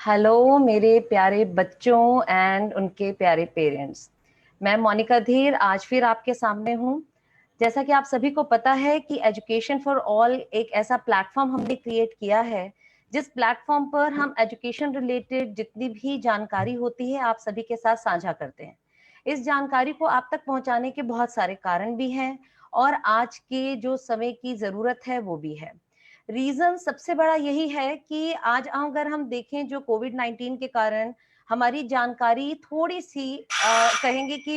Hello मेरे प्यारे बच्चों एंड उनके प्यारे पेरेंट्स। मैं मोनिका धीर आज फिर आपके सामने हूँ। जैसा कि आप सभी को पता है कि एजुकेशन फॉर ऑल एक ऐसा प्लेटफॉर्म हमने क्रिएट किया है जिस प्लेटफॉर्म पर हम एजुकेशन रिलेटेड जितनी भी जानकारी होती है आप सभी के साथ साझा करते हैं। इस जानकारी को आप तक पहुंचाने के बहुत सारे कारण भी हैं और आज के जो समय की जरूरत है वो भी है। रीजन सबसे बड़ा यही है कि आज अगर हम देखें जो कोविड 19 के कारण हमारी जानकारी थोड़ी सी कहेंगे कि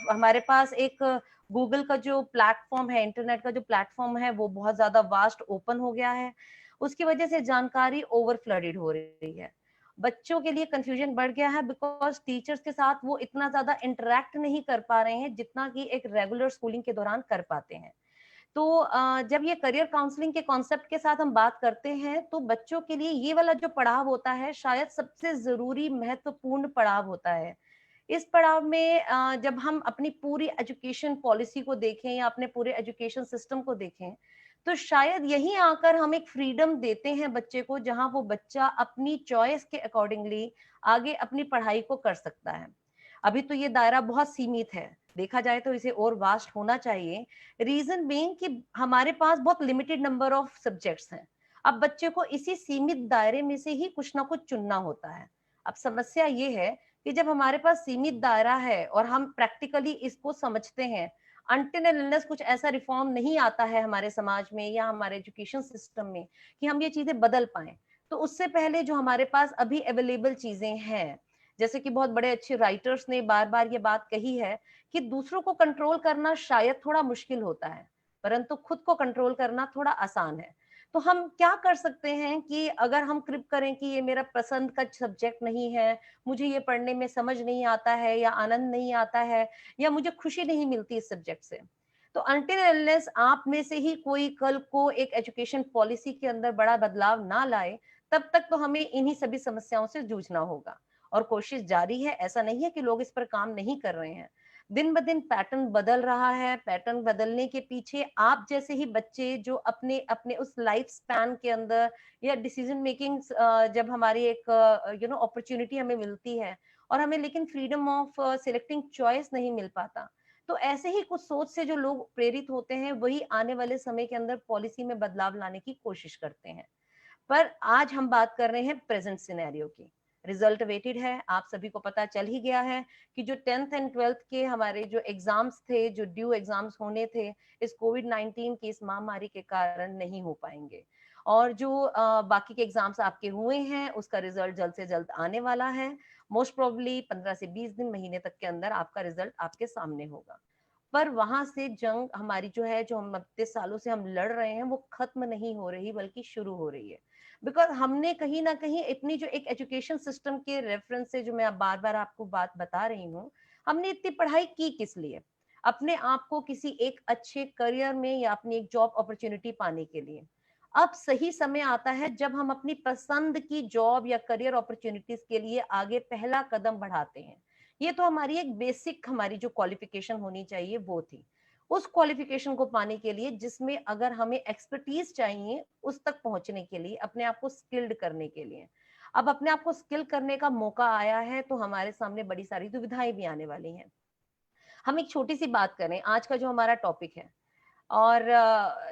हमारे पास एक गूगल का जो प्लेटफॉर्म है, इंटरनेट का जो प्लेटफॉर्म है वो बहुत ज्यादा वास्ट ओपन हो गया है। उसकी वजह से जानकारी ओवर फ्लडेड हो रही है। बच्चों के लिए कंफ्यूजन बढ़ गया है बिकॉज टीचर्स के साथ वो इतना ज्यादा इंटरेक्ट नहीं कर पा रहे हैं जितना कि एक रेगुलर स्कूलिंग के दौरान कर पाते हैं। तो जब ये करियर काउंसलिंग के कॉन्सेप्ट के साथ हम बात करते हैं तो बच्चों के लिए ये वाला जो पड़ाव होता है शायद सबसे जरूरी महत्वपूर्ण पड़ाव होता है। इस पड़ाव में जब हम अपनी पूरी एजुकेशन पॉलिसी को देखें या अपने पूरे एजुकेशन सिस्टम को देखें तो शायद यही आकर हम एक फ्रीडम देते हैं बच्चे को जहां वो बच्चा अपनी चॉइस के अकॉर्डिंगली आगे अपनी पढ़ाई को कर सकता है। अभी तो ये दायरा बहुत सीमित है, देखा जाए तो इसे और वास्ट होना चाहिए। रीजन बीइंग कि हमारे पास बहुत लिमिटेड नंबर ऑफ सब्जेक्ट्स हैं। अब बच्चे को इसी सीमित दायरे में से ही कुछ ना कुछ चुनना होता है। अब समस्या ये है कि जब हमारे पास सीमित दायरा है और हम प्रैक्टिकली इसको समझते हैं, अनटिल एंड अनलेस कुछ ऐसा रिफॉर्म नहीं आता है हमारे समाज में या हमारे एजुकेशन सिस्टम में कि हम ये चीजें बदल पाए, तो उससे पहले जो हमारे पास अभी अवेलेबल चीजें हैं, जैसे कि बहुत बड़े अच्छे राइटर्स ने बार बार ये बात कही है कि दूसरों को कंट्रोल करना शायद थोड़ा मुश्किल होता है परंतु खुद को कंट्रोल करना थोड़ा आसान है। तो हम क्या कर सकते हैं कि अगर हम क्रिप करें कि ये मेरा पसंद का सब्जेक्ट नहीं है, मुझे ये पढ़ने में समझ नहीं आता है या आनंद नहीं आता है या मुझे खुशी नहीं मिलती इस सब्जेक्ट से, तो अनटिल अनलेस आप में से ही कोई कल को एक एजुकेशन पॉलिसी के अंदर बड़ा बदलाव ना लाए, तब तक तो हमें इन्हीं सभी समस्याओं से जूझना होगा। और कोशिश जारी है, ऐसा नहीं है कि लोग इस पर काम नहीं कर रहे हैं। दिन ब दिन पैटर्न बदल रहा है। पैटर्न बदलने के पीछे आप जैसे ही बच्चे जो अपने अपने उस लाइफ स्पैन के अंदर या डिसीजन मेकिंग, जब हमारी एक अपॉर्चुनिटी हमें मिलती है और हमें लेकिन फ्रीडम ऑफ सिलेक्टिंग चॉइस नहीं मिल पाता, तो ऐसे ही कुछ सोच से जो लोग प्रेरित होते हैं वही आने वाले समय के अंदर पॉलिसी में बदलाव लाने की कोशिश करते हैं। पर आज हम बात कर रहे हैं प्रेजेंट सिनेरियो की। रिजल्ट वेटेड है, आप सभी को पता चल ही गया है कि जो 10th एंड 12th के हमारे जो एग्जाम्स थे, जो ड्यू एग्जाम्स होने थे, इस कोविड 19 की इस महामारी के कारण नहीं हो पाएंगे। और जो बाकी के एग्जाम्स आपके हुए हैं उसका रिजल्ट जल्द से जल्द आने वाला है। मोस्ट प्रोबेबली 15 से 20 दिन, महीने तक के अंदर आपका रिजल्ट आपके सामने होगा। पर वहां से जंग हमारी जो है, जो हम 32 सालों से हम लड़ रहे हैं, वो खत्म नहीं हो रही बल्कि शुरू हो रही है। बिकॉज हमने कहीं ना कहीं अपनी जो एक एजुकेशन सिस्टम के रेफरेंस से, जो मैं बार बार आपको बात बता रही हूँ, हमने इतनी पढ़ाई की किस लिए? अपने आप को किसी एक अच्छे करियर में या अपनी एक जॉब अपॉर्चुनिटी पाने के लिए। अब सही समय आता है जब हम अपनी पसंद की जॉब या करियर अपॉर्चुनिटीज के लिए आगे पहला कदम बढ़ाते हैं। ये तो हमारी एक बेसिक, हमारी जो क्वालिफिकेशन होनी चाहिए वो थी। उस क्वालिफिकेशन को पाने के लिए जिसमें अगर हमें एक्सपर्टीज चाहिए उस तक पहुंचने के लिए, अपने आप को स्किल्ड करने के लिए, अब अपने आप को स्किल करने का मौका आया है तो हमारे सामने बड़ी सारी दुविधाएं भी आने वाली हैं। हम एक छोटी सी बात करें, आज का जो हमारा टॉपिक है, और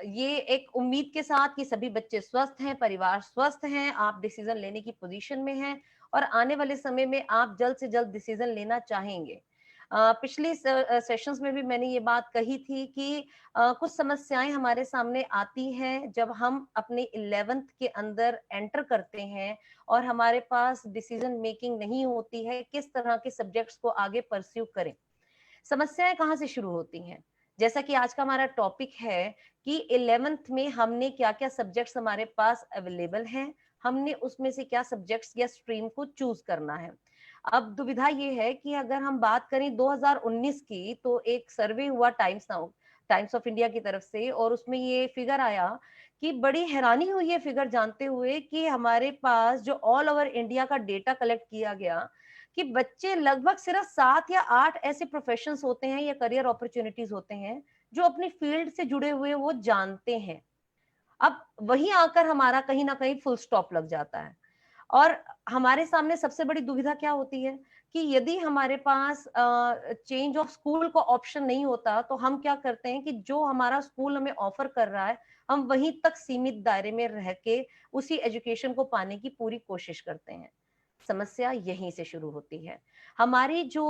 ये एक उम्मीद के साथ कि सभी बच्चे स्वस्थ हैं, परिवार स्वस्थ हैं, आप डिसीजन लेने की पोजीशन में हैं और आने वाले समय में आप जल्द से जल्द डिसीजन लेना चाहेंगे। पिछली सेशंस में भी मैंने ये बात कही थी कि कुछ समस्याएं हमारे सामने आती हैं जब हम अपने 11th के अंदर एंटर करते हैं और हमारे पास डिसीजन मेकिंग नहीं होती है किस तरह के सब्जेक्ट्स को आगे परस्यू करें। समस्याएं कहाँ से शुरू होती हैं? जैसा कि आज का हमारा टॉपिक है कि 11th में हमने क्या क्या सब्जेक्ट्स हमारे पास अवेलेबल हैं, हमने उसमें से क्या सब्जेक्ट्स या स्ट्रीम को चूज करना है। अब दुविधा ये है कि अगर हम बात करें 2019 की, तो एक सर्वे हुआ टाइम्स ऑफ इंडिया की तरफ से, और उसमें ये फिगर आया कि बड़ी हैरानी हुई ये फिगर जानते हुए कि हमारे पास जो ऑल ओवर इंडिया का डेटा कलेक्ट किया गया कि बच्चे लगभग सिर्फ 7 या 8 ऐसे प्रोफेशंस होते हैं या करियर अपॉर्चुनिटीज होते हैं जो अपनी फील्ड से जुड़े हुए वो जानते हैं। अब वहीं आकर हमारा कहीं ना कहीं फुल स्टॉप लग जाता है। और हमारे सामने सबसे बड़ी दुविधा क्या होती है कि यदि हमारे पास चेंज ऑफ स्कूल का ऑप्शन नहीं होता, तो हम क्या करते हैं कि जो हमारा स्कूल हमें ऑफर कर रहा है, हम वहीं तक सीमित दायरे में रह के उसी एजुकेशन को पाने की पूरी कोशिश करते हैं। समस्या यहीं से शुरू होती है। हमारी जो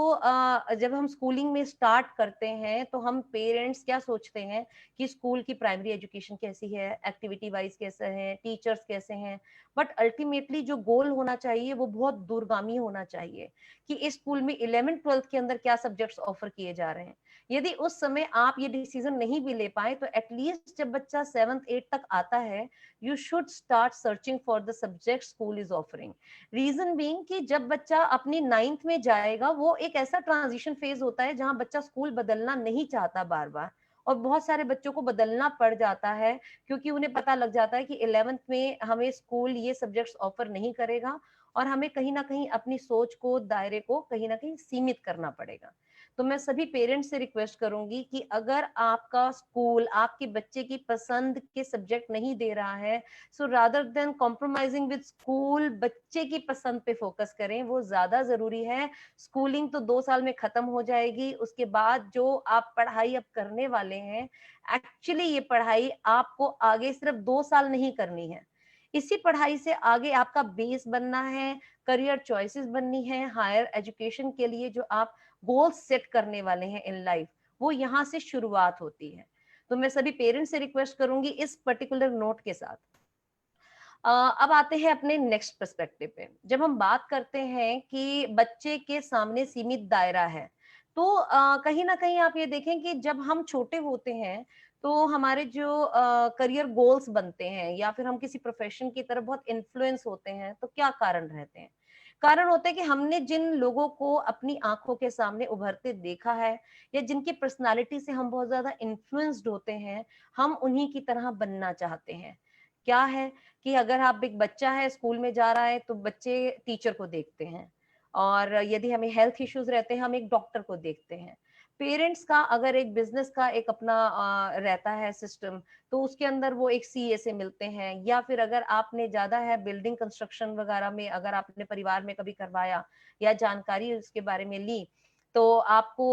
जब हम स्कूलिंग में स्टार्ट करते हैं, तो हम पेरेंट्स क्या सोचते हैं कि स्कूल की प्राइमरी एजुकेशन कैसी है, एक्टिविटी वाइज़ कैसे हैं, टीचर्स कैसे हैं। बट अल्टीमेटली जो गोल होना चाहिए वो बहुत दूरगामी होना चाहिए कि इस स्कूल में 11th-12th के अंदर क्या सब्जेक्ट्स ऑफर किए जा रहे हैं। यदि उस समय आप ये डिसीजन नहीं भी ले पाए, तो एटलीस्ट जब बच्चा 7th-8th तक आता है, you should start searching for the subject school is offering. Reason being कि जब बच्चा अपनी 9th में जाएगा, वो एक ऐसा ट्रांजिशन फेज होता है जहां बच्चा स्कूल बदलना नहीं चाहता बार बार, और बहुत सारे बच्चों को बदलना पड़ जाता है क्योंकि उन्हें पता लग जाता है कि 11th में हमें स्कूल ये सब्जेक्ट्स ऑफर नहीं करेगा और हमें कहीं ना कहीं अपनी सोच को, दायरे को कहीं ना कहीं सीमित करना पड़ेगा। तो मैं सभी पेरेंट्स से रिक्वेस्ट करूंगी कि अगर आपका स्कूल आपके बच्चे की पसंद के सब्जेक्ट नहीं दे रहा है, सो rather then compromising with school, बच्चे की पसंद पे फोकस करें, वो ज्यादा जरूरी है। स्कूलिंग तो 2 साल में खत्म हो जाएगी, उसके बाद जो आप पढ़ाई अब करने वाले हैं, एक्चुअली ये पढ़ाई आपको आगे सिर्फ 2 साल नहीं करनी है। इसी पढ़ाई से आगे आपका बेस बनना है, करियर चॉइसेस बननी है, हायर एजुकेशन के लिए जो आप गोल्स सेट करने वाले हैं इन लाइफ, वो यहाँ से शुरुआत होती है। तो मैं सभी पेरेंट्स से रिक्वेस्ट करूंगी इस पर्टिकुलर नोट के साथ। अब आते हैं अपने नेक्स्ट पर्सपेक्टिव पे। जब हम बात करते हैं कि बच्चे के सामने सीमित दायरा है, तो कहीं ना कहीं आप ये देखें कि जब हम छोटे होते हैं, तो हमारे जो करियर गोल्स बनते हैं या फिर हम किसी प्रोफेशन की तरफ बहुत इन्फ्लुएंस होते हैं, तो क्या कारण रहते हैं? कारण होते हैं कि हमने जिन लोगों को अपनी आंखों के सामने उभरते देखा है या जिनकी पर्सनालिटी से हम बहुत ज्यादा इन्फ्लुएंस्ड होते हैं, हम उन्हीं की तरह बनना चाहते हैं। क्या है कि अगर आप एक बच्चा है स्कूल में जा रहा है, तो बच्चे टीचर को देखते हैं, और यदि हमें हेल्थ इश्यूज रहते हैं, हम एक डॉक्टर को देखते हैं। पेरेंट्स का अगर एक बिजनेस का एक अपना रहता है सिस्टम, तो उसके अंदर वो एक सीए से मिलते हैं, या फिर अगर आपने ज्यादा है बिल्डिंग कंस्ट्रक्शन वगैरह में अगर आपने परिवार में कभी करवाया या जानकारी उसके बारे में ली, तो आपको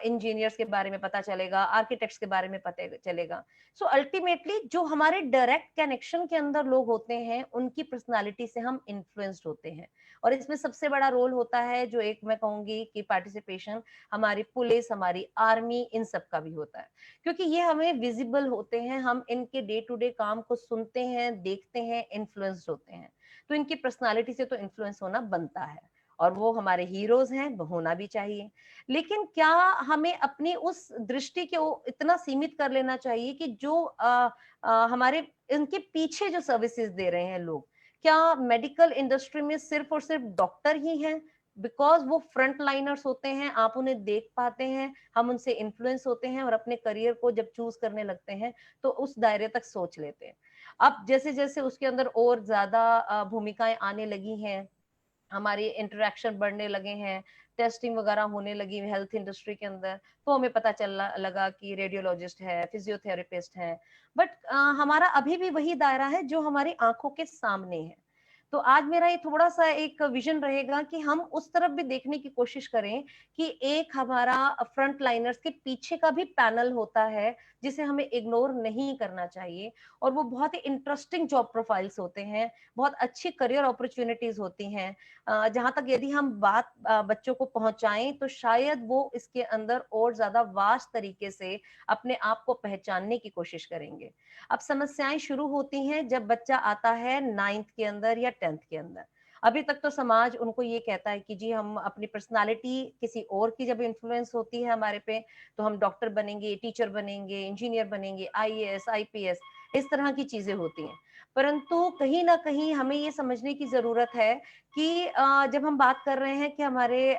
इंजीनियर्स के बारे में पता चलेगा, आर्किटेक्ट्स के बारे में पता चलेगा। सो अल्टीमेटली जो हमारे डायरेक्ट कनेक्शन के अंदर लोग होते हैं, उनकी पर्सनालिटी से हम इन्फ्लुएंस्ड होते हैं। और इसमें सबसे बड़ा रोल होता है, जो एक मैं कहूंगी कि पार्टिसिपेशन, हमारी पुलिस, हमारी आर्मी, इन सब का भी होता है, क्योंकि ये हमें विजिबल होते हैं, हम इनके डे टू डे काम को सुनते हैं, देखते हैं, इन्फ्लुएंस्ड होते हैं। तो इनकी पर्सनालिटी से तो इन्फ्लुएंस होना बनता है, और वो हमारे हीरोज हैं, वो होना भी चाहिए। लेकिन क्या हमें अपनी उस दृष्टि को इतना सीमित कर लेना चाहिए कि जो हमारे इनके पीछे जो सर्विसेज दे रहे हैं लोग, क्या मेडिकल इंडस्ट्री में सिर्फ और सिर्फ डॉक्टर ही हैं? बिकॉज वो फ्रंट लाइनर्स होते हैं, आप उन्हें देख पाते हैं, हम उनसे इन्फ्लुएंस होते हैं, और अपने करियर को जब चूज करने लगते हैं, तो उस दायरे तक सोच लेते हैं। अब जैसे जैसे उसके अंदर और ज्यादा भूमिकाएं आने लगी हैं, हमारे इंटरेक्शन बढ़ने लगे हैं, टेस्टिंग वगैरह होने लगी हेल्थ इंडस्ट्री के अंदर, तो हमें पता चल लगा कि रेडियोलॉजिस्ट है, फिजियोथेरेपिस्ट है। बट हमारा अभी भी वही दायरा है जो हमारी आंखों के सामने है। तो आज मेरा ये थोड़ा सा एक विजन रहेगा कि हम उस तरफ भी देखने की कोशिश करें कि एक हमारा फ्रंट लाइनर्स के पीछे का भी पैनल होता है, जिसे हमें इग्नोर नहीं करना चाहिए। और वो बहुत ही इंटरेस्टिंग जॉब प्रोफाइल्स होते हैं, बहुत अच्छी करियर अपॉर्चुनिटीज होती हैं। जहां तक यदि हम बात बच्चों को पहुंचाएं, तो शायद वो इसके अंदर और ज्यादा वास्ट तरीके से अपने आप को पहचानने की कोशिश करेंगे। अब समस्याएं शुरू होती हैं जब बच्चा आता है 9th के अंदर या 10th के अंदर। अभी तक तो समाज उनको ये कहता है कि जी हम अपनी पर्सनालिटी किसी और की जब इन्फ्लुएंस होती है हमारे पे, तो हम डॉक्टर बनेंगे, टीचर बनेंगे, इंजीनियर बनेंगे, आईएएस, आईपीएस, इस तरह की चीजें होती हैं। परंतु कहीं ना कहीं हमें ये समझने की जरूरत है कि जब हम बात कर रहे हैं कि हमारे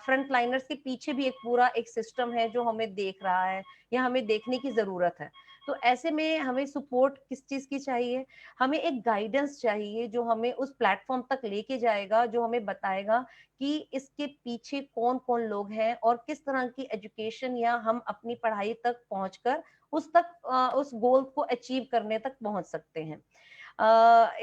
फ्रंट लाइनर्स के पीछे भी एक पूरा एक सिस्टम है जो हमें देख रहा है या हमें देखने की जरूरत है। तो ऐसे में हमें सपोर्ट किस चीज की चाहिए? हमें एक गाइडेंस चाहिए जो हमें उस प्लेटफॉर्म तक लेके जाएगा, जो हमें बताएगा कि इसके पीछे कौन कौन लोग हैं और किस तरह की एजुकेशन या हम अपनी पढ़ाई तक पहुंचकर उस गोल को अचीव करने तक पहुंच सकते हैं।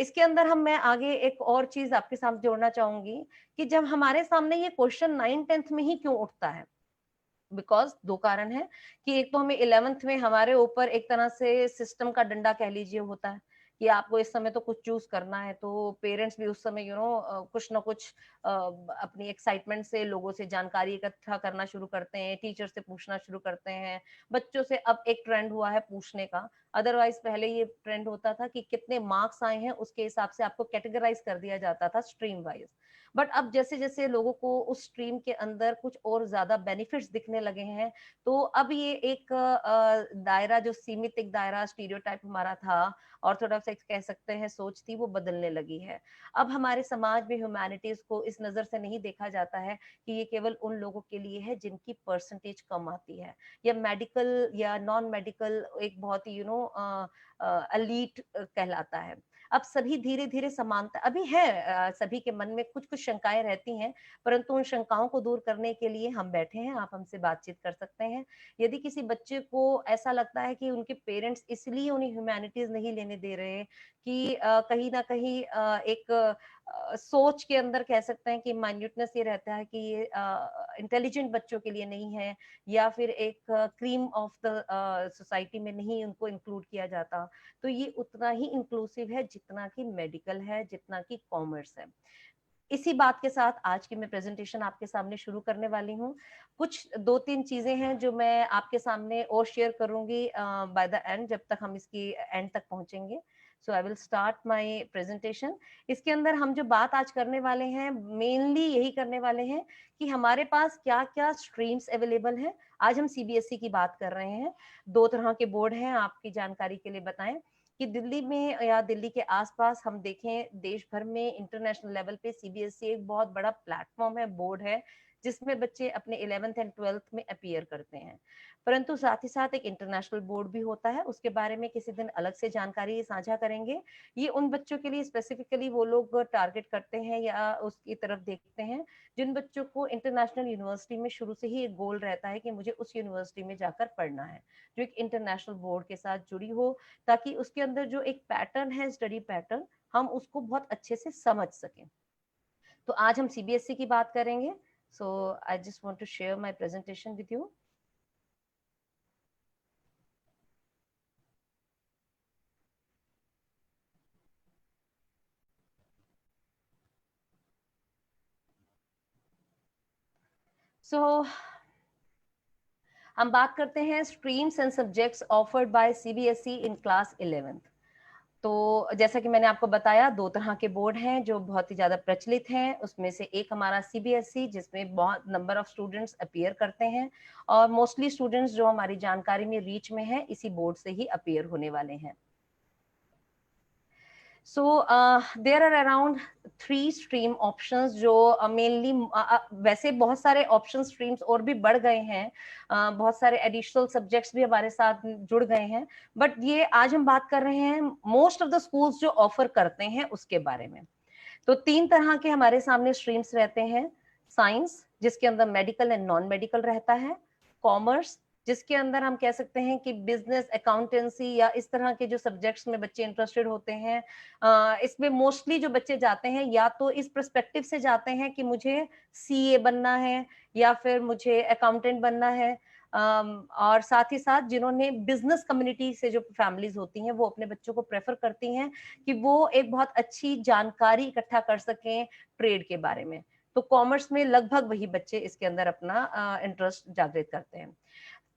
इसके अंदर मैं आगे एक और चीज आपके साथ जोड़ना चाहूंगी कि जब हमारे सामने ये क्वेश्चन 9th-10th में ही क्यों उठता है, बिकॉज दो कारण है कि एक तो हमें 11th में हमारे ऊपर एक तरह से सिस्टम का डंडा कह लीजिए होता है कि आपको इस समय तो कुछ चूज करना है, तो पेरेंट्स भी उस समय कुछ ना कुछ अपनी एक्साइटमेंट से लोगों से जानकारी इकट्ठा करना शुरू करते हैं, टीचर से पूछना शुरू करते हैं, बच्चों से अब एक ट्रेंड हुआ है पूछने का। अदरवाइज पहले ये ट्रेंड होता था कि कितने मार्क्स आए हैं उसके हिसाब से आपको कैटेगराइज कर दिया जाता था स्ट्रीम वाइज। बट अब जैसे जैसे लोगों को उस स्ट्रीम के अंदर कुछ और ज्यादा बेनिफिट्स दिखने लगे हैं, तो अब ये एक दायरा, जो सीमित एक दायरा स्टीरियोटाइप हमारा था, ऑर्थोडॉक्स एक कह सकते हैं सोच थी, वो बदलने लगी है। अब हमारे समाज में ह्यूमैनिटीज को इस नजर से नहीं देखा जाता है कि ये केवल उन लोगों के लिए है जिनकी परसेंटेज कम आती है, या मेडिकल या नॉन मेडिकल एक बहुत ही एलीट कहलाता है। अब सभी धीरे धीरे समानता अभी है, सभी के मन में कुछ कुछ शंकाएं रहती हैं, परंतु उन शंकाओं को दूर करने के लिए हम बैठे हैं, आप हमसे बातचीत कर सकते हैं। यदि किसी बच्चे को ऐसा लगता है कि उनके पेरेंट्स इसलिए उन्हें ह्यूमैनिटीज नहीं लेने दे रहे कि कहीं ना कहीं एक सोच के अंदर कह सकते हैं कि माइन्यूटनेस ये रहता है कि ये इंटेलिजेंट बच्चों के लिए नहीं है, या फिर एक क्रीम ऑफ द सोसाइटी में नहीं उनको इंक्लूड किया जाता, तो ये उतना ही इंक्लूसिव है जितना कि मेडिकल है, जितना कि कॉमर्स है। इसी बात के साथ आज की मैं प्रेजेंटेशन आपके सामने शुरू करने वाली हूँ। कुछ 2-3 चीजें हैं जो मैं आपके सामने और शेयर करूंगी बाय द एंड, जब तक हम इसकी एंड तक पहुंचेंगे। So I will start my presentation. इसके अंदर हम जो बात आज करने वाले हैं, मेनली यही करने वाले हैं कि हमारे पास क्या क्या स्ट्रीम्स अवेलेबल हैं। आज हम सीबीएसई की बात कर रहे हैं। 2 तरह के बोर्ड हैं, आपकी जानकारी के लिए बताएं कि दिल्ली में या दिल्ली के आसपास हम देखें, देश भर में इंटरनेशनल लेवल पे सीबीएसई एक बहुत बड़ा प्लेटफॉर्म है, बोर्ड है, जिसमें बच्चे अपने 11th एंड 12th में अपीयर करते हैं। परंतु साथ ही साथ एक इंटरनेशनल बोर्ड भी होता है, उसके बारे में किसी दिन अलग से जानकारी साझा करेंगे। ये उन बच्चों के लिए स्पेसिफिकली वो लोग टारगेट करते हैं या उसकी तरफ देखते हैं जिन बच्चों को इंटरनेशनल यूनिवर्सिटी में शुरू से ही एक गोल रहता है कि मुझे उस यूनिवर्सिटी में जाकर पढ़ना है, जो एक इंटरनेशनल बोर्ड के साथ जुड़ी हो, ताकि उसके अंदर जो एक पैटर्न है, स्टडी पैटर्न, हम उसको बहुत अच्छे से समझ सकें। तो आज हम सीबीएसई की बात करेंगे। So I just want to share my presentation with you. So हम बात करते हैं streams and subjects offered by CBSE in class 11th। तो जैसा कि मैंने आपको बताया, 2 तरह के बोर्ड हैं जो बहुत ही ज्यादा प्रचलित हैं। उसमें से एक हमारा सीबीएसई, जिसमें बहुत नंबर ऑफ स्टूडेंट्स अपीयर करते हैं, और मोस्टली स्टूडेंट्स जो हमारी जानकारी में रीच में है, इसी बोर्ड से ही अपीयर होने वाले हैं। So there are around 3 stream options जो mainly वैसे बहुत सारे ऑप्शन स्ट्रीम्स और भी बढ़ गए हैं, बहुत सारे एडिशनल सब्जेक्ट्स भी हमारे साथ जुड़ गए हैं, बट ये आज हम बात कर रहे हैं मोस्ट ऑफ द स्कूल्स जो ऑफर करते हैं उसके बारे में। तो 3 तरह के हमारे सामने स्ट्रीम्स रहते हैं। साइंस, जिसके अंदर मेडिकल एंड नॉन मेडिकल रहता है। कॉमर्स, जिसके अंदर हम कह सकते हैं कि बिजनेस, अकाउंटेंसी या इस तरह के जो सब्जेक्ट्स में बच्चे इंटरेस्टेड होते हैं। इसमें मोस्टली जो बच्चे जाते हैं या तो इस पर्सपेक्टिव से जाते हैं कि मुझे सीए बनना है या फिर मुझे अकाउंटेंट बनना है, और साथ ही साथ जिन्होंने बिजनेस कम्युनिटी से जो फैमिलीज होती हैं, वो अपने बच्चों को प्रेफर करती हैं कि वो एक बहुत अच्छी जानकारी इकट्ठा कर सकें ट्रेड के बारे में। तो कॉमर्स में लगभग वही बच्चे इसके अंदर अपना इंटरेस्ट जागृत करते हैं।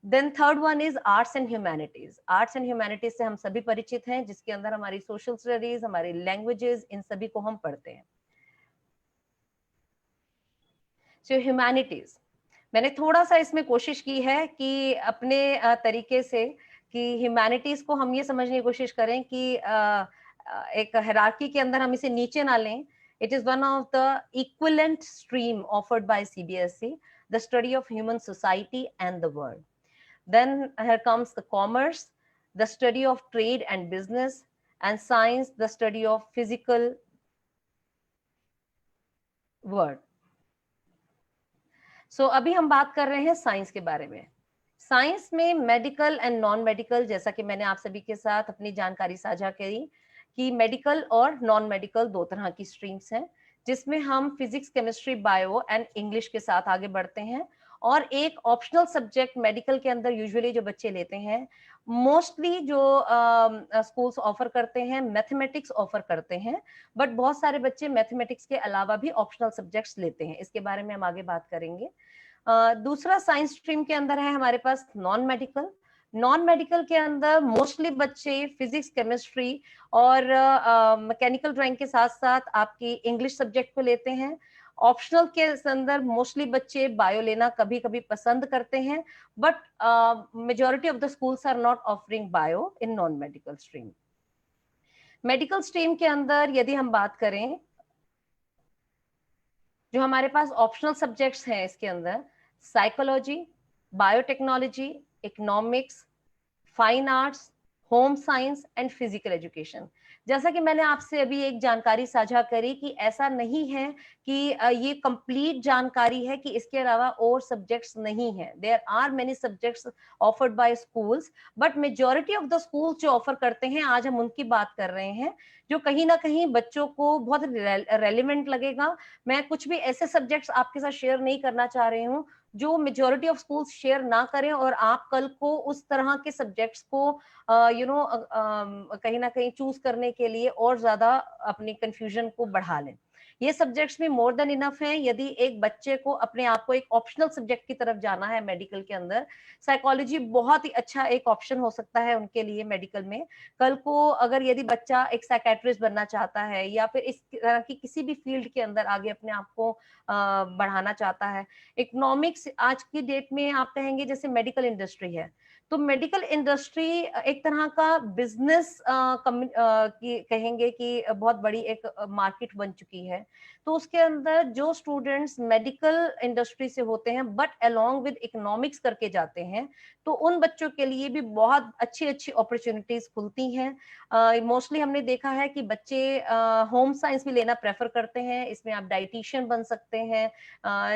Then third one is arts and humanities. Arts and humanities से हम सभी परिचित हैं, जिसके अंदर हमारी सोशल स्टडीज, हमारी लैंग्वेजेस, इन सभी को हम पढ़ते हैं। सो ह्यूमैनिटीज, मैंने थोड़ा सा इसमें कोशिश की है कि अपने तरीके से कि ह्यूमैनिटीज को हम ये समझने की कोशिश करें कि एक हायरार्की के अंदर हम इसे नीचे ना लें। It is one of the equivalent stream offered by CBSE, the study of human society and the world. Then here comes the commerce, the study of trade and business, and science, the study of physical world. So अभी हम बात कर रहे हैं science के बारे में। Science में मेडिकल एंड नॉन मेडिकल, जैसा कि मैंने आप सभी के साथ अपनी जानकारी साझा करी, कि मेडिकल और नॉन मेडिकल दो तरह की स्ट्रीम्स हैं, जिसमें हम physics, chemistry, bio and English के साथ आगे बढ़ते हैं। और एक ऑप्शनल सब्जेक्ट मेडिकल के अंदर यूजुअली जो बच्चे लेते हैं, मोस्टली जो स्कूल्स ऑफर करते हैं, मैथमेटिक्स ऑफर करते हैं, बट बहुत सारे बच्चे मैथमेटिक्स के अलावा भी ऑप्शनल सब्जेक्ट्स लेते हैं। इसके बारे में हम आगे बात करेंगे। दूसरा साइंस स्ट्रीम के अंदर है हमारे पास नॉन मेडिकल। नॉन मेडिकल के अंदर मोस्टली बच्चे फिजिक्स, केमिस्ट्री और मैकेनिकल ड्राइंग के साथ साथ आपकी इंग्लिश सब्जेक्ट को लेते हैं। ऑप्शनल के अंदर मोस्टली बच्चे बायो लेना कभी कभी पसंद करते हैं, but majority of the schools are not offering bio in non medical stream. Medical stream के अंदर यदि हम बात करें, जो हमारे पास ऑप्शनल सब्जेक्ट्स हैं इसके अंदर, psychology, biotechnology, economics, fine arts, home science and physical education. जैसा कि मैंने आपसे अभी एक जानकारी साझा करी कि ऐसा नहीं है कि ये कंप्लीट जानकारी है कि इसके अलावा और सब्जेक्ट्स नहीं है। There are many subjects offered by schools, but majority of the schools जो ऑफर करते हैं, आज हम उनकी बात कर रहे हैं, जो कहीं ना कहीं बच्चों को बहुत रेलिवेंट लगेगा। मैं कुछ भी ऐसे सब्जेक्ट्स आपके साथ शेयर नहीं करना चाह रही हूँ जो मेजॉरिटी ऑफ स्कूल्स शेयर ना करें, और आप कल को उस तरह के सब्जेक्ट्स को कहीं ना कहीं चूज करने के लिए और ज्यादा अपनी कंफ्यूजन को बढ़ा लें। ये सब्जेक्ट्स में मोर देन इनफ हैं। यदि एक बच्चे को अपने आप को एक ऑप्शनल सब्जेक्ट की तरफ जाना है मेडिकल के अंदर, साइकोलॉजी बहुत ही अच्छा एक ऑप्शन हो सकता है उनके लिए मेडिकल में। कल को अगर यदि बच्चा एक साइकेट्रिस्ट बनना चाहता है या फिर इस तरह की किसी भी फील्ड के अंदर आगे अपने आप को बढ़ाना चाहता है। इकोनॉमिक्स आज की डेट में आप कहेंगे जैसे मेडिकल इंडस्ट्री है, तो मेडिकल इंडस्ट्री एक तरह का बिजनेस की कहेंगे कि बहुत बड़ी एक मार्केट बन चुकी है। तो उसके अंदर जो स्टूडेंट्स मेडिकल इंडस्ट्री से होते हैं बट अलोंग विद इकोनॉमिक्स करके जाते हैं, तो उन बच्चों के लिए भी बहुत अच्छी अच्छी अपॉर्चुनिटीज खुलती हैं। मोस्टली हमने देखा है कि बच्चे होम साइंस भी लेना प्रेफर करते हैं। इसमें आप डाइटिशियन बन सकते हैं,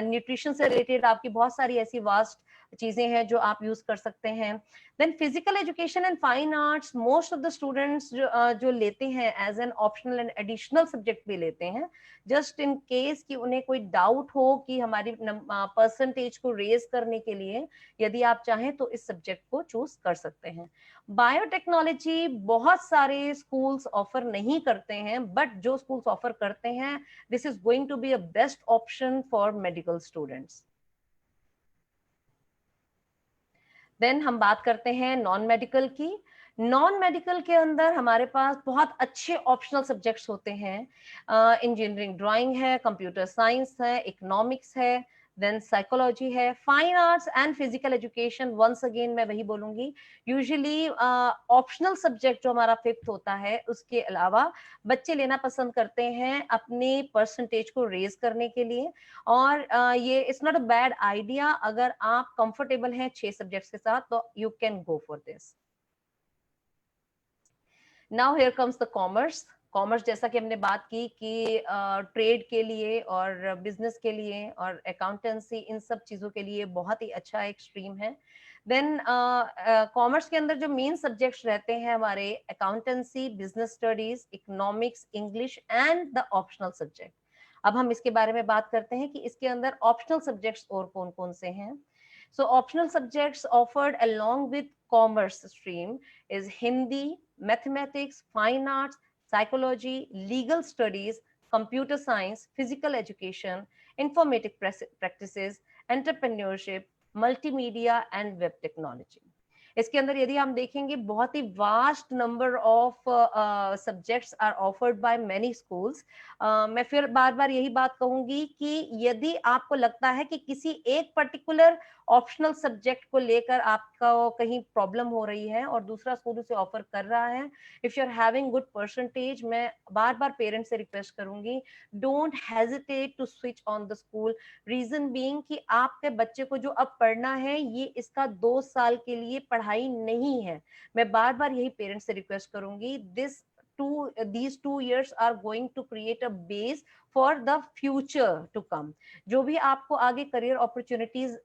न्यूट्रिशन से रिलेटेड आपकी बहुत सारी ऐसी वास्ट चीजें हैं जो आप यूज कर सकते हैं। Then physical education and fine arts, most of the students जो लेते हैं as an optional and additional subject भी लेते हैं, जस्ट इन केस कि उन्हें कोई डाउट हो कि हमारी परसेंटेज को रेज करने के लिए यदि आप चाहें तो इस सब्जेक्ट को चूज कर सकते हैं। बायोटेक्नोलॉजी बहुत सारे स्कूल्स ऑफर नहीं करते हैं, बट जो स्कूल्स ऑफर करते हैं, this is going to be a best option for medical students. Then हम बात करते हैं नॉन मेडिकल की। नॉन मेडिकल के अंदर हमारे पास बहुत अच्छे ऑप्शनल सब्जेक्ट्स होते हैं। इंजीनियरिंग ड्राइंग है, कंप्यूटर साइंस है, इकोनॉमिक्स है, देन साइकोलॉजी है, fine arts and physical education. Once again मैं वही बोलूंगी, यूजुअली ऑप्शनल सब्जेक्ट जो हमारा फिफ्थ होता है, उसके अलावा बच्चे लेना पसंद करते हैं अपनी परसेंटेज को रेज करने के लिए। और ये it's not a bad idea. अगर आप कंफर्टेबल हैं 6 सब्जेक्ट्स के साथ तो you can go for this. Now here comes the commerce. Commerce, जैसा कि हमने बात की कि ट्रेड के लिए और बिजनेस के लिए और अकाउंटेंसी, इन सब चीजों के लिए बहुत ही अच्छा एक स्ट्रीम है। देन कॉमर्स के अंदर जो मेन सब्जेक्ट्स रहते हैं हमारे, accountancy, business studies, economics, English and the optional subject. अब हम इसके बारे में बात करते हैं कि इसके अंदर ऑप्शनल सब्जेक्ट्स और कौन कौन से हैं। So optional subjects offered along with commerce stream is Hindi, mathematics, fine arts, psychology, legal studies, computer science, physical education, informatic practices, entrepreneurship, multimedia and web technology. इसके अंदर यदि हम देखेंगे बहुत ही vast number of subjects are offered by many schools. मैं फिर बार बार यही बात कहूंगी कि यदि आपको लगता है कि किसी एक पर्टिकुलर ऑप्शनल सब्जेक्ट को लेकर आपका कहीं प्रॉब्लम हो रही है और दूसरा स्कूल उसे ऑफर कर रहा है, if you are having good percentage, मैं बार बार पेरेंट्स से रिक्वेस्ट करूंगी, don't hesitate to switch on the school. Reason being कि आपके बच्चे को जो अब पढ़ना है, ये इसका 2 साल के लिए पढ़ाई नहीं है। मैं बार बार यही पेरेंट्स से रिक्वेस्ट करूंगी, these 2 years are going to create a base for the future to come। जो भी आपको आगे करियर अपॉर्चुनिटीज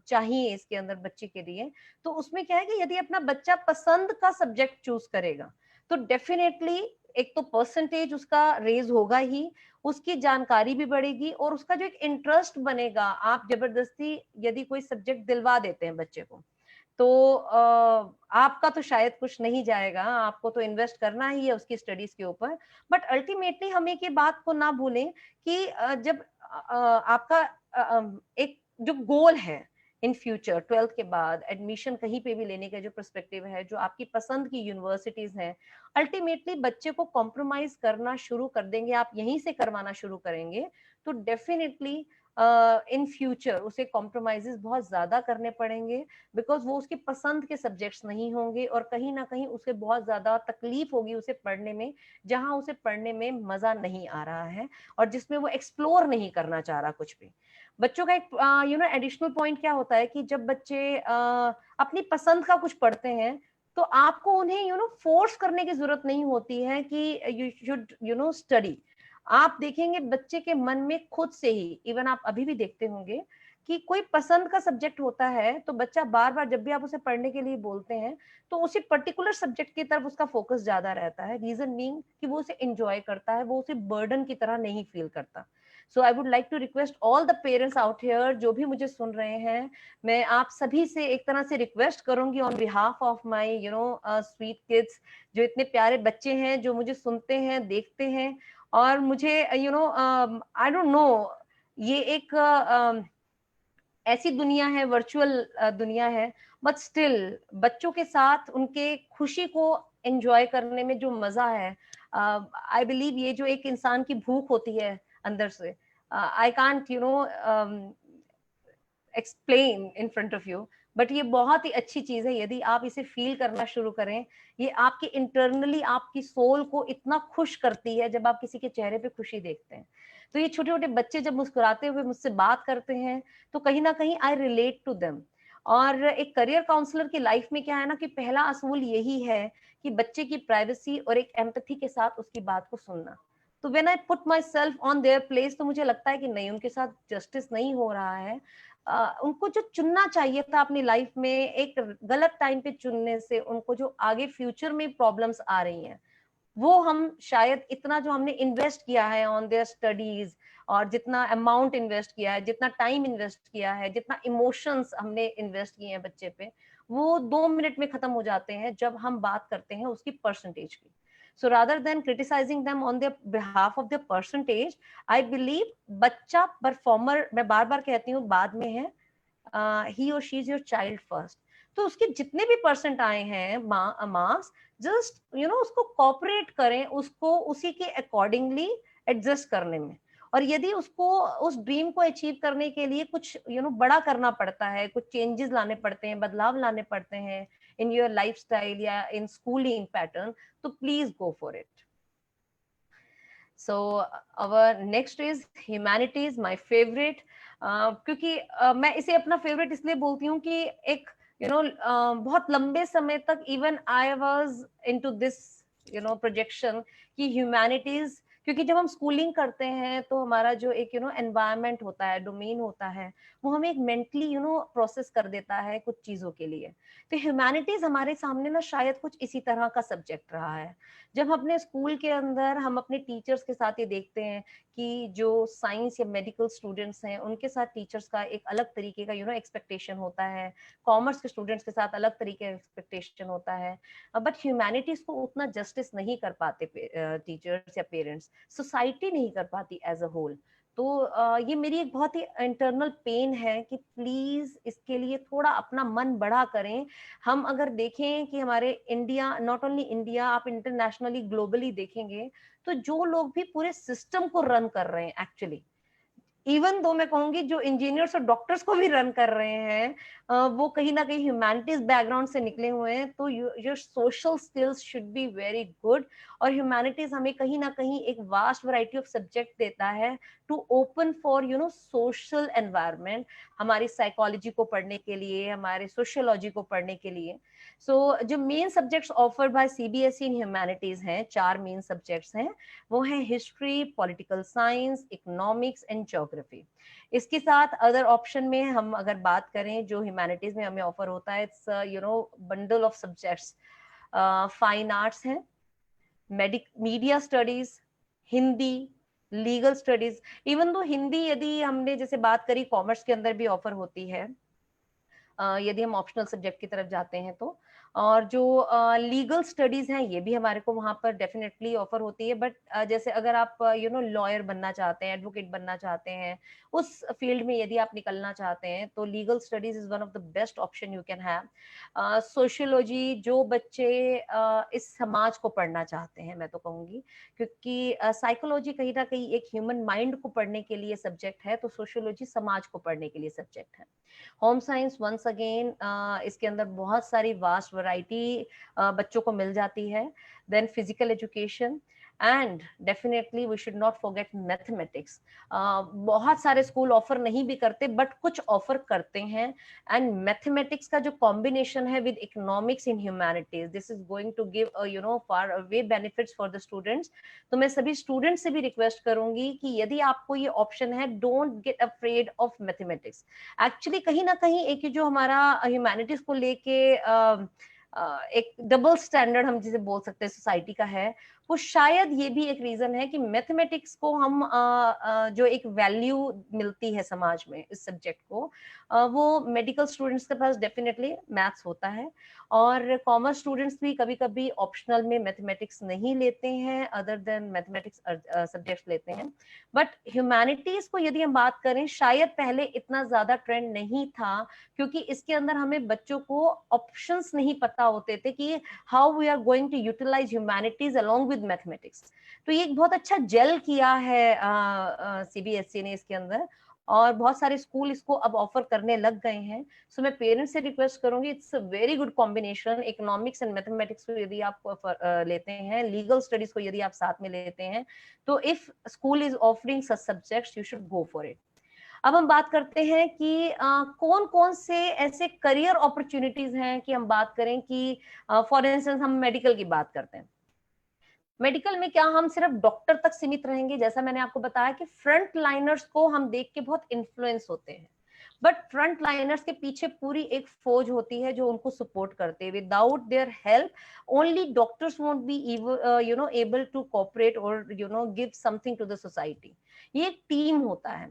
चाहिए इसके अंदर बच्चे के लिए, तो उसमें क्या है कि यदि अपना बच्चा पसंद का सब्जेक्ट चूज करेगा तो डेफिनेटली एक तो परसेंटेज उसका रेज होगा ही, उसकी जानकारी भी बढ़ेगी और उसका जो एक इंटरेस्ट बनेगा, आप जबरदस्ती यदि कोई सब्जेक्ट दिलवा देते हैं बच्चे को, तो आपका तो शायद कुछ नहीं जाएगा, आपको तो इन्वेस्ट करना ही है उसकी स्टडीज के ऊपर। बट अल्टीमेटली हम एक ये बात को ना भूलें कि जब आपका एक जो गोल है इन फ्यूचर 12th के बाद एडमिशन कहीं पे भी लेने का जो पर्सपेक्टिव है, जो आपकी पसंद की यूनिवर्सिटीज हैं, अल्टीमेटली बच्चे को कॉम्प्रोमाइज करना शुरू कर देंगे, आप यहीं से करवाना शुरू करेंगे, तो डेफिनेटली इन फ्यूचर उसे कॉम्प्रोमाइजेस बहुत ज्यादा करने पड़ेंगे, बिकॉज वो उसकी पसंद के सब्जेक्ट्स नहीं होंगे और कहीं ना कहीं उसे बहुत ज्यादा तकलीफ होगी उसे पढ़ने में, जहां उसे पढ़ने में मजा नहीं आ रहा है और जिसमें वो एक्सप्लोर नहीं करना चाह रहा कुछ भी। बच्चों का एक एडिशनल पॉइंट क्या होता है कि जब बच्चे अपनी पसंद का कुछ पढ़ते हैं, तो आपको उन्हें फोर्स करने की जरूरत नहीं होती है कि यू शुड स्टडी। आप देखेंगे बच्चे के मन में खुद से ही, इवन आप अभी भी देखते होंगे कि कोई पसंद का सब्जेक्ट होता है तो बच्चा बार बार जब भी आप उसे पढ़ने के लिए बोलते हैं, तो उसी पर्टिकुलर सब्जेक्ट की तरफ उसका फोकस ज्यादा रहता है, रीजन बीइंग कि वो उसे एंजॉय करता है, वो उसे बर्डन की तरह नहीं फील करता। So I would like to request all the parents out here जो भी मुझे सुन रहे हैं, मैं आप सभी से एक तरह से रिक्वेस्ट करूंगी on behalf of my sweet kids, जो इतने प्यारे बच्चे हैं जो मुझे सुनते हैं, देखते हैं, और मुझे आई डोंट नो, ये एक ऐसी दुनिया है, वर्चुअल दुनिया है, बट स्टिल बच्चों के साथ उनके खुशी को एंजॉय करने में जो मजा है, आई बिलीव ये जो एक इंसान की भूख होती है अंदर से, I can't explain in front of you, but ये बहुत ही अच्छी चीज है यदि आप इसे फील करना शुरू करें। ये आपके इंटरनली आपकी सोल को इतना खुश करती है जब आप किसी के चेहरे पे खुशी देखते हैं। तो ये छोटे छोटे बच्चे जब मुस्कुराते हुए मुझसे बात करते हैं, तो कहीं ना कहीं आई रिलेट टू देम। और एक करियर काउंसलर की लाइफ में क्या है ना कि पहला असूल यही है कि बच्चे की प्राइवेसी और एक एम्पैथी के साथ उसकी बात को सुनना। तो when I put my self on their place, तो मुझे लगता है कि नहीं, उनके साथ जस्टिस नहीं हो रहा है। उनको जो चुनना चाहिए था अपनी लाइफ में, एक गलत टाइम पे चुनने से उनको जो आगे फ्यूचर में प्रॉब्लम्स आ रही हैं, वो हम शायद इतना जो हमने इन्वेस्ट किया है ऑन देयर स्टडीज, और जितना अमाउंट इन्वेस्ट किया है, जितना टाइम इन्वेस्ट किया है, जितना इमोशंस हमने इन्वेस्ट किए हैं बच्चे पे, वो 2 मिनट में खत्म हो जाते हैं जब हम बात करते हैं उसकी परसेंटेज की। So rather than criticising them on their behalf of their percentage, I believe बच्चा परफॉर्मर, मैं बार बार कहती हूँ, बाद में है, ही और she is your child first. तो उसके जितने भी परसेंट आए हैं मार्क्स, जस्ट उसको कॉपरेट करें, उसको उसी के अकॉर्डिंगली एडजस्ट करने में। और यदि उसको उस ड्रीम को अचीव करने के लिए कुछ बड़ा करना पड़ता है, कुछ चेंजेस लाने पड़ते हैं, बदलाव लाने पड़ते हैं इन योर लाइफस्टाइल या इन स्कूलिंग पैटर्न, तो please go for it. So our next is humanities, my favourite. क्योंकि मैं इसे अपना फेवरेट इसलिए बोलती हूँ कि एक बहुत लंबे समय तक even I was into this projection कि ह्यूमैनिटीज, क्योंकि जब हम स्कूलिंग करते हैं तो हमारा जो एक एनवायरनमेंट होता है, डोमेन होता है, वो हमें एक मेंटली प्रोसेस कर देता है कुछ चीजों के लिए। तो ह्यूमैनिटीज हमारे सामने ना शायद कुछ इसी तरह का सब्जेक्ट रहा है। जब अपने स्कूल के अंदर हम अपने टीचर्स के साथ ये देखते हैं कि जो साइंस या मेडिकल स्टूडेंट्स हैं उनके साथ टीचर्स का एक अलग तरीके का एक्सपेक्टेशन होता है, कॉमर्स के स्टूडेंट्स के साथ अलग तरीके का एक्सपेक्टेशन होता है, बट ह्यूमैनिटीज को उतना जस्टिस नहीं कर पाते टीचर्स या पेरेंट्स, सोसाइटी नहीं कर पाती एज अ होल। तो ये मेरी एक बहुत ही इंटरनल पेन है कि प्लीज इसके लिए थोड़ा अपना मन बड़ा करें। हम अगर देखें कि हमारे इंडिया, नॉट ओनली इंडिया, आप इंटरनेशनली ग्लोबली देखेंगे, तो जो लोग भी पूरे सिस्टम को रन कर रहे हैं एक्चुअली, इवन दो मैं कहूंगी जो इंजीनियर्स और डॉक्टर्स को भी रन कर रहे हैं, वो कहीं ना कहीं ह्यूमैनिटीज बैकग्राउंड से निकले हुए हैं। तो your social skills should be very good. और ह्यूमैनिटीज हमें कहीं ना कहीं एक वास्ट वैरायटी ऑफ सब्जेक्ट देता है to open for social environment, हमारी साइकोलॉजी को पढ़ने के लिए, हमारे सोशियोलॉजी को पढ़ने के लिए। जो main subjects offered by CBSE in humanities हैं, 4 मेन सब्जेक्ट्स हैं, वो है history, political science, economics and geography. इसके साथ अदर ऑप्शन में हम अगर बात करें जो ह्यूमैनिटीज में हमें ऑफर होता है, it's bundle of subjects, fine arts है, media studies, Hindi, legal studies. Even though Hindi यदि हमने जैसे बात करी कॉमर्स के अंदर भी ऑफर होती है, यदि हम ऑप्शनल सब्जेक्ट की तरफ जाते हैं तो। और जो लीगल स्टडीज हैं ये भी हमारे को वहां पर डेफिनेटली ऑफर होती है। बट जैसे अगर आप लॉयर बनना चाहते हैं, एडवोकेट बनना चाहते हैं, उस फील्ड में यदि आप निकलना चाहते हैं तो legal studies is one of the best option you can have. Sociology, जो बच्चे इस समाज को पढ़ना चाहते हैं मैं तो कहूंगी, क्योंकि साइकोलॉजी कहीं ना कहीं एक ह्यूमन माइंड को पढ़ने के लिए सब्जेक्ट है, तो सोशियोलॉजी समाज को पढ़ने के लिए सब्जेक्ट है। होम साइंस वंस अगेन, इसके अंदर बहुत सारी वास्ट वैरायटी बच्चों को मिल जाती है। Then physical education and definitely we should not forget mathematics. बहुत सारे स्कूल ऑफर नहीं भी करते बट कुछ ऑफर करते हैं। एंड मैथमेटिक्स का जो कॉम्बिनेशन है with economics in humanities, this is going to give far away benefits for the students. तो मैं सभी स्टूडेंट्स से भी रिक्वेस्ट करूंगी कि यदि आपको ये ऑप्शन है, don't get afraid of mathematics. Actually कहीं ना कहीं एक जो हमारा ह्यूमैनिटीज को लेके एक डबल स्टैंडर्ड हम जिसे बोल सकते हैं सोसाइटी का है, वो शायद ये भी एक रीजन है कि मैथमेटिक्स को हम जो एक वैल्यू मिलती है समाज में इस सब्जेक्ट को, वो मेडिकल स्टूडेंट्स के पास डेफिनेटली मैथ्स होता है। और कॉमर्स स्टूडेंट्स भी कभी कभी ऑप्शनल में मैथमेटिक्स नहीं लेते हैं, अदर देन मैथमेटिक्स सब्जेक्ट्स लेते हैं। बट ह्यूमैनिटीज को यदि हम बात करें, शायद पहले इतना ज्यादा ट्रेंड नहीं था, क्योंकि इसके अंदर हमें बच्चों को ऑप्शंस नहीं पता होते थे कि how we are going to utilise humanities along with mathematics. तो ये एक बहुत अच्छा जेल किया है सीबीएसई ने इसके अंदर, और बहुत सारे स्कूल इसको अब ऑफर करने लग गए हैं। सो मैं पेरेंट्स से रिक्वेस्ट करूंगी, it's a very good combination. Economics and mathematics को यदि आप लेते हैं, लीगल स्टडीज को यदि आप साथ में लेते हैं, तो if school is offering such subjects you should go for it. अब हम बात करते हैं कि कौन कौन से ऐसे करियर अपॉर्चुनिटीज हैं कि हम बात करें कि फॉर इंस्टेंस हम मेडिकल की बात करते हैं। मेडिकल में क्या हम सिर्फ डॉक्टर तक सीमित रहेंगे? जैसा मैंने आपको बताया कि फ्रंट लाइनर्स को हम देख के बहुत इन्फ्लुएंस होते हैं, बट फ्रंट लाइनर्स के पीछे पूरी एक फौज होती है जो उनको सपोर्ट करते हैं। Without their help only doctors won't be able to cooperate or give something to the society. ये एक टीम होता है।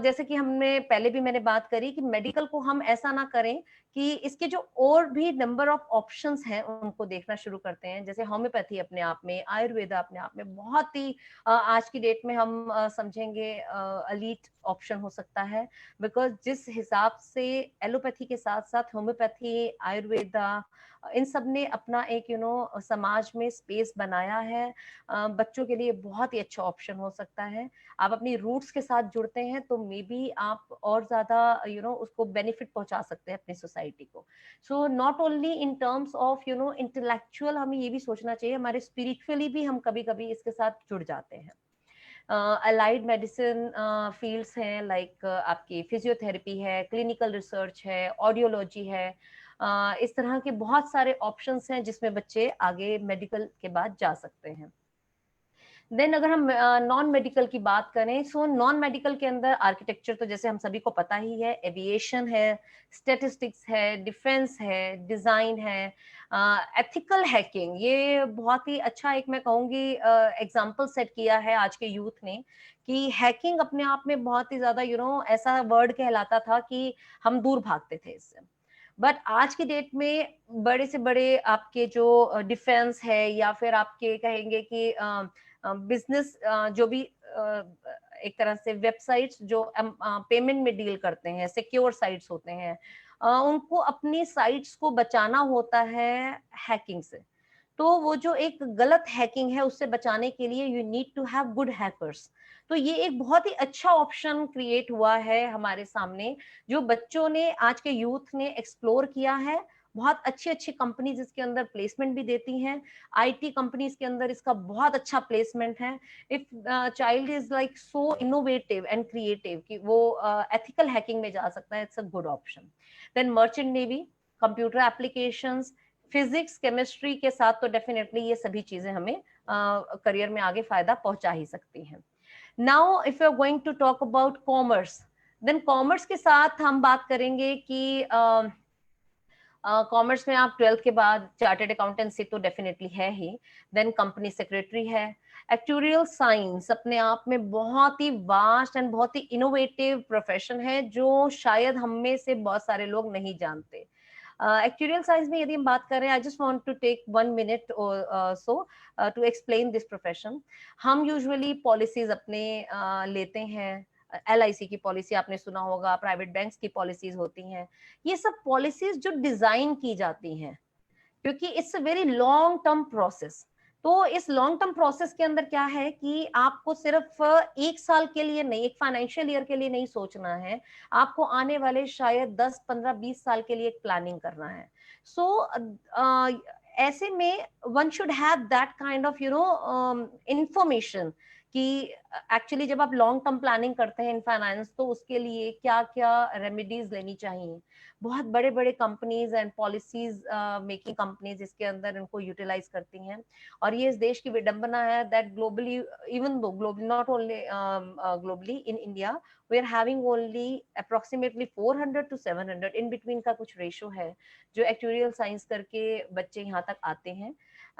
जैसे कि हमने पहले भी मैंने बात करी कि मेडिकल को हम ऐसा ना करें कि इसके जो और भी नंबर ऑफ ऑप्शंस हैं उनको देखना शुरू करते हैं। जैसे होम्योपैथी अपने आप में, आयुर्वेदा अपने आप में बहुत ही आज की डेट में हम समझेंगे एलीट ऑप्शन हो सकता है। बिकॉज जिस हिसाब से एलोपैथी के साथ साथ होम्योपैथी, आयुर्वेदा, इन सब ने अपना एक समाज में स्पेस बनाया है, बच्चों के लिए बहुत ही अच्छा ऑप्शन हो सकता है। आप अपनी रूट्स के साथ जुड़ते हैं तो मे बी आप और ज्यादा उसको बेनिफिट पहुंचा सकते हैं अपनी सोसाइटी को। So not only in terms of intellectual, हमें ये भी सोचना चाहिए, हमारे स्पिरिचुअली भी हम कभी कभी इसके साथ जुड़ जाते हैं। अलाइड मेडिसिन फील्ड्स हैं, लाइक आपकी फिजियोथेरेपी है, क्लिनिकल रिसर्च है, ऑडियोलॉजी है, इस तरह के बहुत सारे ऑप्शंस हैं जिसमें बच्चे आगे मेडिकल के बाद जा सकते हैं। देन अगर हम नॉन मेडिकल की बात करें, सो नॉन मेडिकल के अंदर आर्किटेक्चर तो जैसे हम सभी को पता ही है, एविएशन है, स्टैटिस्टिक्स है, डिफेंस है, डिजाइन है, एथिकल हैकिंग, ये बहुत ही अच्छा एक मैं कहूंगी एग्जाम्पल सेट किया है आज के यूथ ने, कि हैकिंग अपने आप में बहुत ही ज्यादा ऐसा वर्ड कहलाता था कि हम दूर भागते थे इससे। बट आज की डेट में बड़े से बड़े आपके जो डिफेंस है, या फिर आपके कहेंगे कि बिजनेस जो भी एक तरह से वेबसाइट्स जो पेमेंट में डील करते हैं, सिक्योर साइट्स होते हैं, उनको अपनी साइट्स को बचाना होता है हैकिंग से। तो वो जो एक गलत हैकिंग है उससे बचाने के लिए you need to have good hackers. तो ये एक बहुत ही अच्छा ऑप्शन क्रिएट हुआ है हमारे सामने, जो बच्चों ने, आज के यूथ ने एक्सप्लोर किया है। बहुत अच्छी अच्छी कंपनीज इसके अंदर प्लेसमेंट भी देती हैं, आईटी कंपनीज के अंदर इसका बहुत अच्छा प्लेसमेंट है। If child is like so innovative and creative कि वो एथिकल हैकिंग में जा सकता है, it's a good option. Then merchant navy, computer applications, physics, chemistry के साथ तो डेफिनेटली ये सभी चीजें हमें करियर में आगे फायदा पहुंचा ही सकती हैं। Now if you are going to talk about commerce, then commerce के साथ हम बात करेंगे कि कॉमर्स में आप 12th के बाद चार्टर्ड अकाउंटेंसी तो डेफिनेटली है ही, देन कंपनी सेक्रेटरी है। एक्चुरियल साइंस अपने आप में बहुत ही वास्ट एंड बहुत ही इनोवेटिव प्रोफेशन है, जो शायद हम में से बहुत सारे लोग नहीं जानते। एक्चुरियल साइंस में यदि हम बात करें, I just want to take 1 minute so to explain this profession. हम यूजुअली पॉलिसीज अपने लेते हैं, LIC की पॉलिसी आपने सुना होगा, प्राइवेट बैंक्स की पॉलिसीज होती हैं। ये सब पॉलिसीज जो डिजाइन की जाती हैं, क्योंकि it's a very long term process. तो इस लॉन्ग टर्म प्रोसेस के अंदर क्या है कि आपको सिर्फ 1 साल के लिए नहीं, एक फाइनेंशियल ईयर के लिए नहीं सोचना है, आपको आने वाले शायद 10, 15, 20 साल के लिए एक प्लानिंग करना है। सो ऐसे में one should have that kind of information कि एक्चुअली जब आप लॉन्ग टर्म प्लानिंग करते हैं इन फाइनेंस, तो उसके लिए क्या क्या रेमेडीज लेनी चाहिए। बहुत बड़े बड़े companies and policies making companies इसके अंदर इनको यूटिलाइज करती हैं। और ये इस देश की विडंबना है that globally, even though globally, not only globally, in India we are having only approximately 400 to 700 in between का कुछ रेशो है जो एक्चुरियल साइंस करके बच्चे यहाँ तक आते हैं।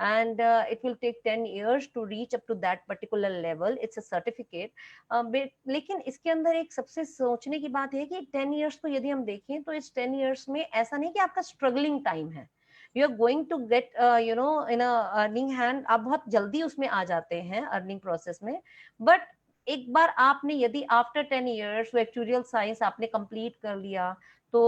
And it will take 10 years to reach up to that particular level. It's a certificate. लेकिन इसके अंदर एक सबसे सोचने की बात है कि 10 years को यदि हम देखें तो इस 10 years में ऐसा नहीं कि आपका स्ट्रगलिंग टाइम है, you are going to get in earning hand, आप बहुत जल्दी उसमें आ जाते हैं अर्निंग प्रोसेस में। बट एक बार आपने यदि आफ्टर 10 years वो एक्चुरियल साइंस आपने कंप्लीट कर लिया, तो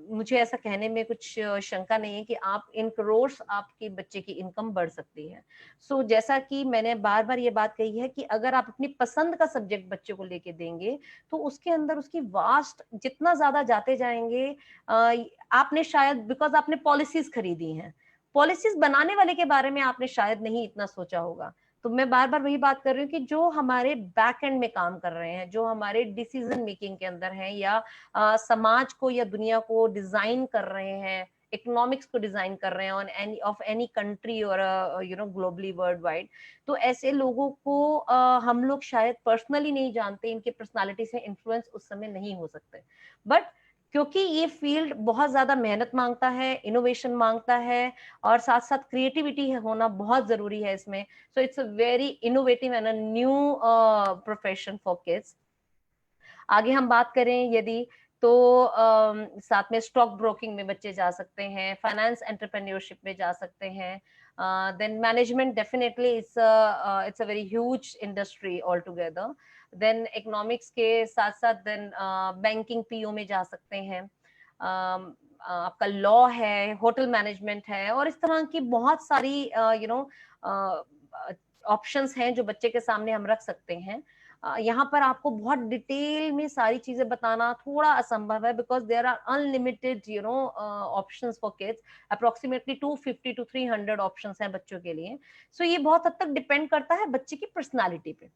मुझे ऐसा कहने में कुछ शंका नहीं है कि आप इन करोड़ आपके बच्चे की इनकम बढ़ सकती है। सो जैसा कि मैंने बार बार ये बात कही है कि अगर आप अपनी पसंद का सब्जेक्ट बच्चे को लेके देंगे, तो उसके अंदर उसकी वास्ट जितना ज्यादा जाते जाएंगे, आपने शायद बिकॉज आपने पॉलिसीज खरीदी हैं, पॉलिसीज बनाने वाले के बारे में आपने शायद नहीं इतना सोचा होगा। तो मैं बार बार वही बात कर रही हूँ कि जो हमारे बैक एंड में काम कर रहे हैं, जो हमारे डिसीजन मेकिंग के अंदर हैं, या समाज को या दुनिया को डिजाइन कर रहे हैं, इकोनॉमिक्स को डिजाइन कर रहे हैं on any of any country और ग्लोबली वर्ल्ड वाइड, तो ऐसे लोगों को हम लोग शायद पर्सनली नहीं जानते, इनके पर्सनालिटी से इन्फ्लुएंस उस समय नहीं हो सकते। बट क्योंकि ये फील्ड बहुत ज्यादा मेहनत मांगता है, इनोवेशन मांगता है, और साथ साथ क्रिएटिविटी होना बहुत जरूरी है इसमें, so it's a very innovative and a new profession for kids. आगे हम बात करें यदि, तो साथ में स्टॉक ब्रोकिंग में बच्चे जा सकते हैं, फाइनेंस एंटरप्रेन्योरशिप में जा सकते हैं, then management definitely it's a very huge industry all together. Then economics के साथ साथ देन बैंकिंग PO में जा सकते हैं, आपका लॉ है, होटल मैनेजमेंट है, और इस तरह की बहुत सारी ऑप्शंस हैं जो बच्चे के सामने हम रख सकते हैं। यहाँ पर आपको बहुत डिटेल में सारी चीजें बताना थोड़ा असंभव है, because there are unlimited options for kids, approximately 250 to 300 options हैं बच्चों के लिए। सो ये बहुत हद तक डिपेंड करता है बच्चे की पर्सनालिटी पे।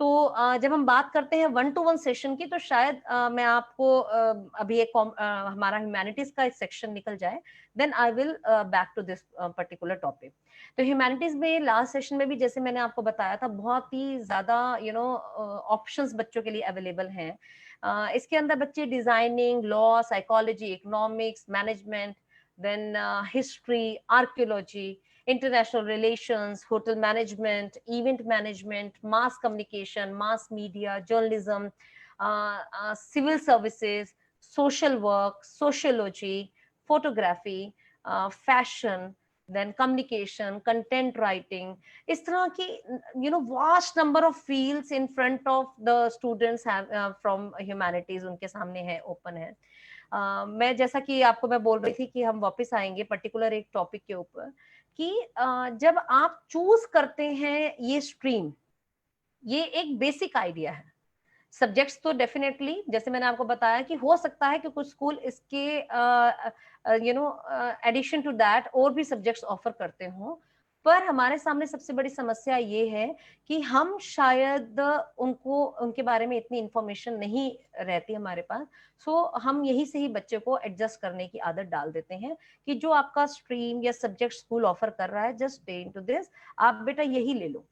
तो जब हम बात करते हैं 1-to-1 सेशन की, तो शायद मैं आपको अभी एक हमारा ह्यूमैनिटीज का एक सेक्शन निकल जाए, then I will back to this particular topic. तो ह्यूमैनिटीज में लास्ट सेशन में भी जैसे मैंने आपको बताया था, बहुत ही ज्यादा ऑप्शंस बच्चों के लिए अवेलेबल हैं। इसके अंदर बच्चे designing, law, psychology, economics, management, then history, archaeology, international relations, hotel management, event management, mass communication, mass media, journalism, civil services, social work, sociology, photography, fashion, then communication, content writing, इस तरह की vast number of fields in front of the students have from humanities उनके सामने है, open है। मैं जैसा कि आपको मैं बोल रही थी कि हम वापस आएंगे पर्टिकुलर एक टॉपिक के ऊपर, कि जब आप चूज करते हैं ये स्ट्रीम, ये एक बेसिक आइडिया है। सब्जेक्ट्स तो डेफिनेटली जैसे मैंने आपको बताया कि हो सकता है कि कुछ स्कूल इसके एडिशन टू दैट और भी सब्जेक्ट्स ऑफर करते हों, पर हमारे सामने सबसे बड़ी समस्या ये है कि हम शायद उनको उनके बारे में इतनी इंफॉर्मेशन नहीं रहती हमारे पास। सो हम यही से ही बच्चे को एडजस्ट करने की आदत डाल देते हैं कि जो आपका स्ट्रीम या सब्जेक्ट स्कूल ऑफर कर रहा है, जस्ट स्टे इनटू दिस, आप बेटा यही ले लो।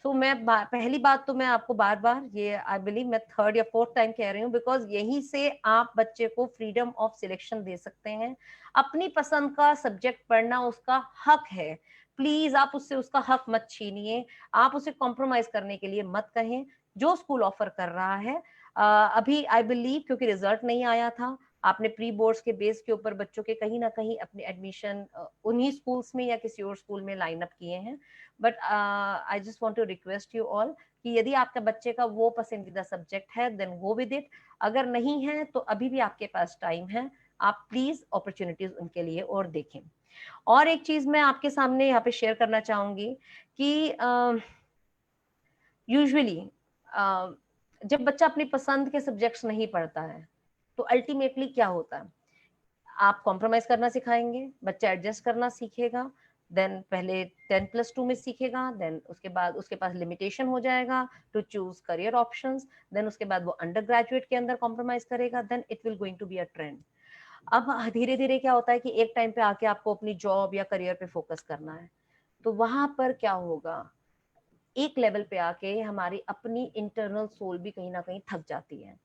सो मैं पहली बात तो मैं आपको बार बार ये आई बिलीव मैं थर्ड या फोर्थ टाइम कह रही हूँ, बिकॉज यहीं से आप बच्चे को फ्रीडम ऑफ सिलेक्शन दे सकते हैं। अपनी पसंद का सब्जेक्ट पढ़ना उसका हक है, प्लीज आप उससे उसका हक मत छीनिए, आप उसे कॉम्प्रोमाइज करने के लिए मत कहें। जो स्कूल ऑफर कर रहा है अभी आई बिलीव, क्योंकि रिजल्ट नहीं आया था, आपने प्री बोर्ड्स के बेस के ऊपर बच्चों के कहीं ना कहीं अपने एडमिशन उन्हीं स्कूल्स में या किसी और स्कूल में लाइन अप किए हैं। But I just want to request you all कि यदि आपके बच्चे का वो पसंदीदा सब्जेक्ट है देन गो विद इट, अगर नहीं है तो अभी भी आपके पास टाइम है, आप प्लीज अपॉर्चुनिटीज उनके लिए और देखें। और एक चीज मैं आपके सामने यहाँ पे शेयर करना चाहूंगी कि यूजुअली जब बच्चा अपनी पसंद के सब्जेक्ट्स नहीं पढ़ता है तो अल्टीमेटली क्या होता है, आप कॉम्प्रोमाइज करना सिखाएंगे, बच्चा एडजस्ट करना सीखेगा, देन पहले 10+2 में सीखेगा, देन उसके बाद उसके पास लिमिटेशन हो जाएगा to choose career options, then उसके बाद वो अंडर ग्रेजुएट के अंदर कॉम्प्रोमाइज करेगा, then it will going to be a trend. अब धीरे धीरे क्या होता है कि एक टाइम पे आके आपको अपनी जॉब या करियर पे फोकस करना है, तो वहां पर क्या होगा, एक लेवल पे आके हमारी अपनी इंटरनल सोल भी कहीं ना कहीं थक जाती है,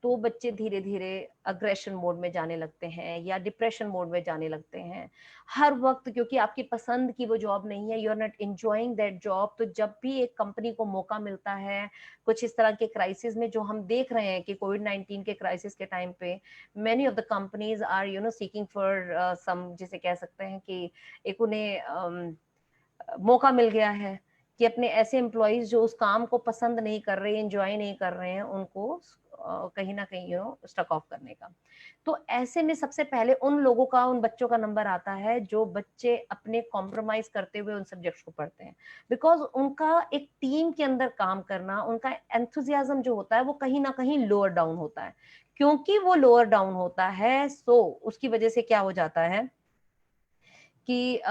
तो बच्चे धीरे धीरे अग्रेशन मोड में जाने लगते हैं या डिप्रेशन मोड में जाने लगते हैं हर वक्त, क्योंकि आपकी पसंद की वो जॉब नहीं है, you are not enjoying that job. तो जब भी एक कंपनी को मौका मिलता है कुछ इस तरह के क्राइसिस में, जो हम देख रहे हैं कि कोविड-19 के क्राइसिस के टाइम पे many of the companies are seeking for some, जिसे कह सकते हैं कि एक उन्हें मौका मिल गया है कि अपने ऐसे एम्प्लॉयज जो उस काम को पसंद नहीं कर रहे, एंजॉय नहीं कर रहे हैं, उनको कहीं ना कहीं स्टक ऑफ करने का। तो ऐसे में सबसे पहले उन लोगों का, उन बच्चों का नंबर आता है जो बच्चे अपने कॉम्प्रोमाइज करते हुए उन सब्जेक्ट्स को पढ़ते हैं, बिकॉज उनका एक टीम के अंदर काम करना, उनका एंथुजियाज्म जो होता है वो कहीं ना कहीं लोअर डाउन होता है। क्योंकि वो लोअर डाउन होता है सो उसकी वजह से क्या हो जाता है कि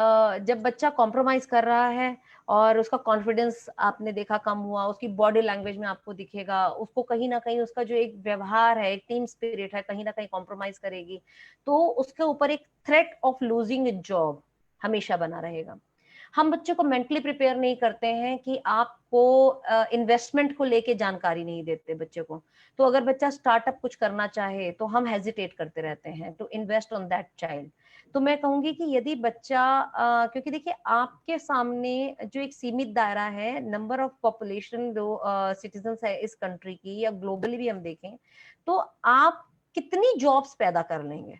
जब बच्चा कॉम्प्रोमाइज कर रहा है और उसका कॉन्फिडेंस आपने देखा कम हुआ, उसकी बॉडी लैंग्वेज में आपको दिखेगा, उसको कहीं ना कहीं उसका जो एक व्यवहार है, एक टीम स्पिरिट है, कहीं ना कहीं कॉम्प्रोमाइज करेगी, तो उसके ऊपर एक थ्रेट ऑफ लूजिंग जॉब हमेशा बना रहेगा। हम बच्चों को मेंटली प्रिपेयर नहीं करते हैं कि आपको इन्वेस्टमेंट को लेके जानकारी नहीं देते बच्चे को। तो अगर बच्चा स्टार्टअप कुछ करना चाहे तो हम हेजिटेट करते रहते हैं to invest on that child. तो मैं कहूंगी कि यदि बच्चा क्योंकि देखिए आपके सामने जो एक सीमित दायरा है, नंबर ऑफ पॉपुलेशन जो सिटीजन है इस कंट्री की, या ग्लोबली भी हम देखें तो आप कितनी जॉब्स पैदा कर लेंगे,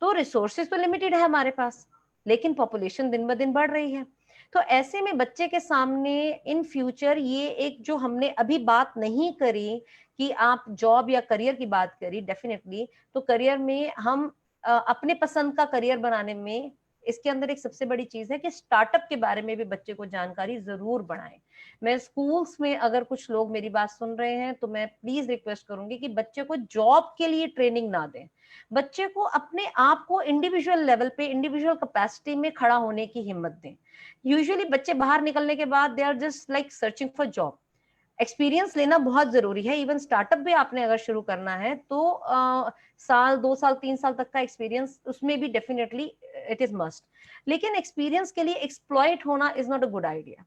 तो रिसोर्सेज तो लिमिटेड है हमारे पास, लेकिन पॉपुलेशन दिन ब दिन बढ़ रही है। तो ऐसे में बच्चे के सामने इन फ्यूचर ये एक जो हमने अभी बात नहीं करी कि आप जॉब या करियर की बात करी, डेफिनेटली तो करियर में हम अपने पसंद का करियर बनाने में इसके अंदर एक सबसे बड़ी चीज है कि स्टार्टअप के बारे में भी बच्चे को जानकारी जरूर बढ़ाएं। मैं स्कूल्स में अगर कुछ लोग मेरी बात सुन रहे हैं तो मैं प्लीज रिक्वेस्ट करूंगी कि बच्चे को जॉब के लिए ट्रेनिंग ना दें, बच्चे को अपने आप को इंडिविजुअल लेवल पे, इंडिविजुअल कैपेसिटी में खड़ा होने की हिम्मत दें। यूजुअली बच्चे बाहर निकलने के बाद they are just like searching for job. Experience लेना बहुत जरूरी है, इवन स्टार्टअप भी आपने अगर शुरू करना है तो साल 2 साल 3 साल तक का एक्सपीरियंस उसमें भी डेफिनेटली इट इज मस्ट, लेकिन एक्सपीरियंस के लिए एक्सप्लॉइट होना is not a good idea.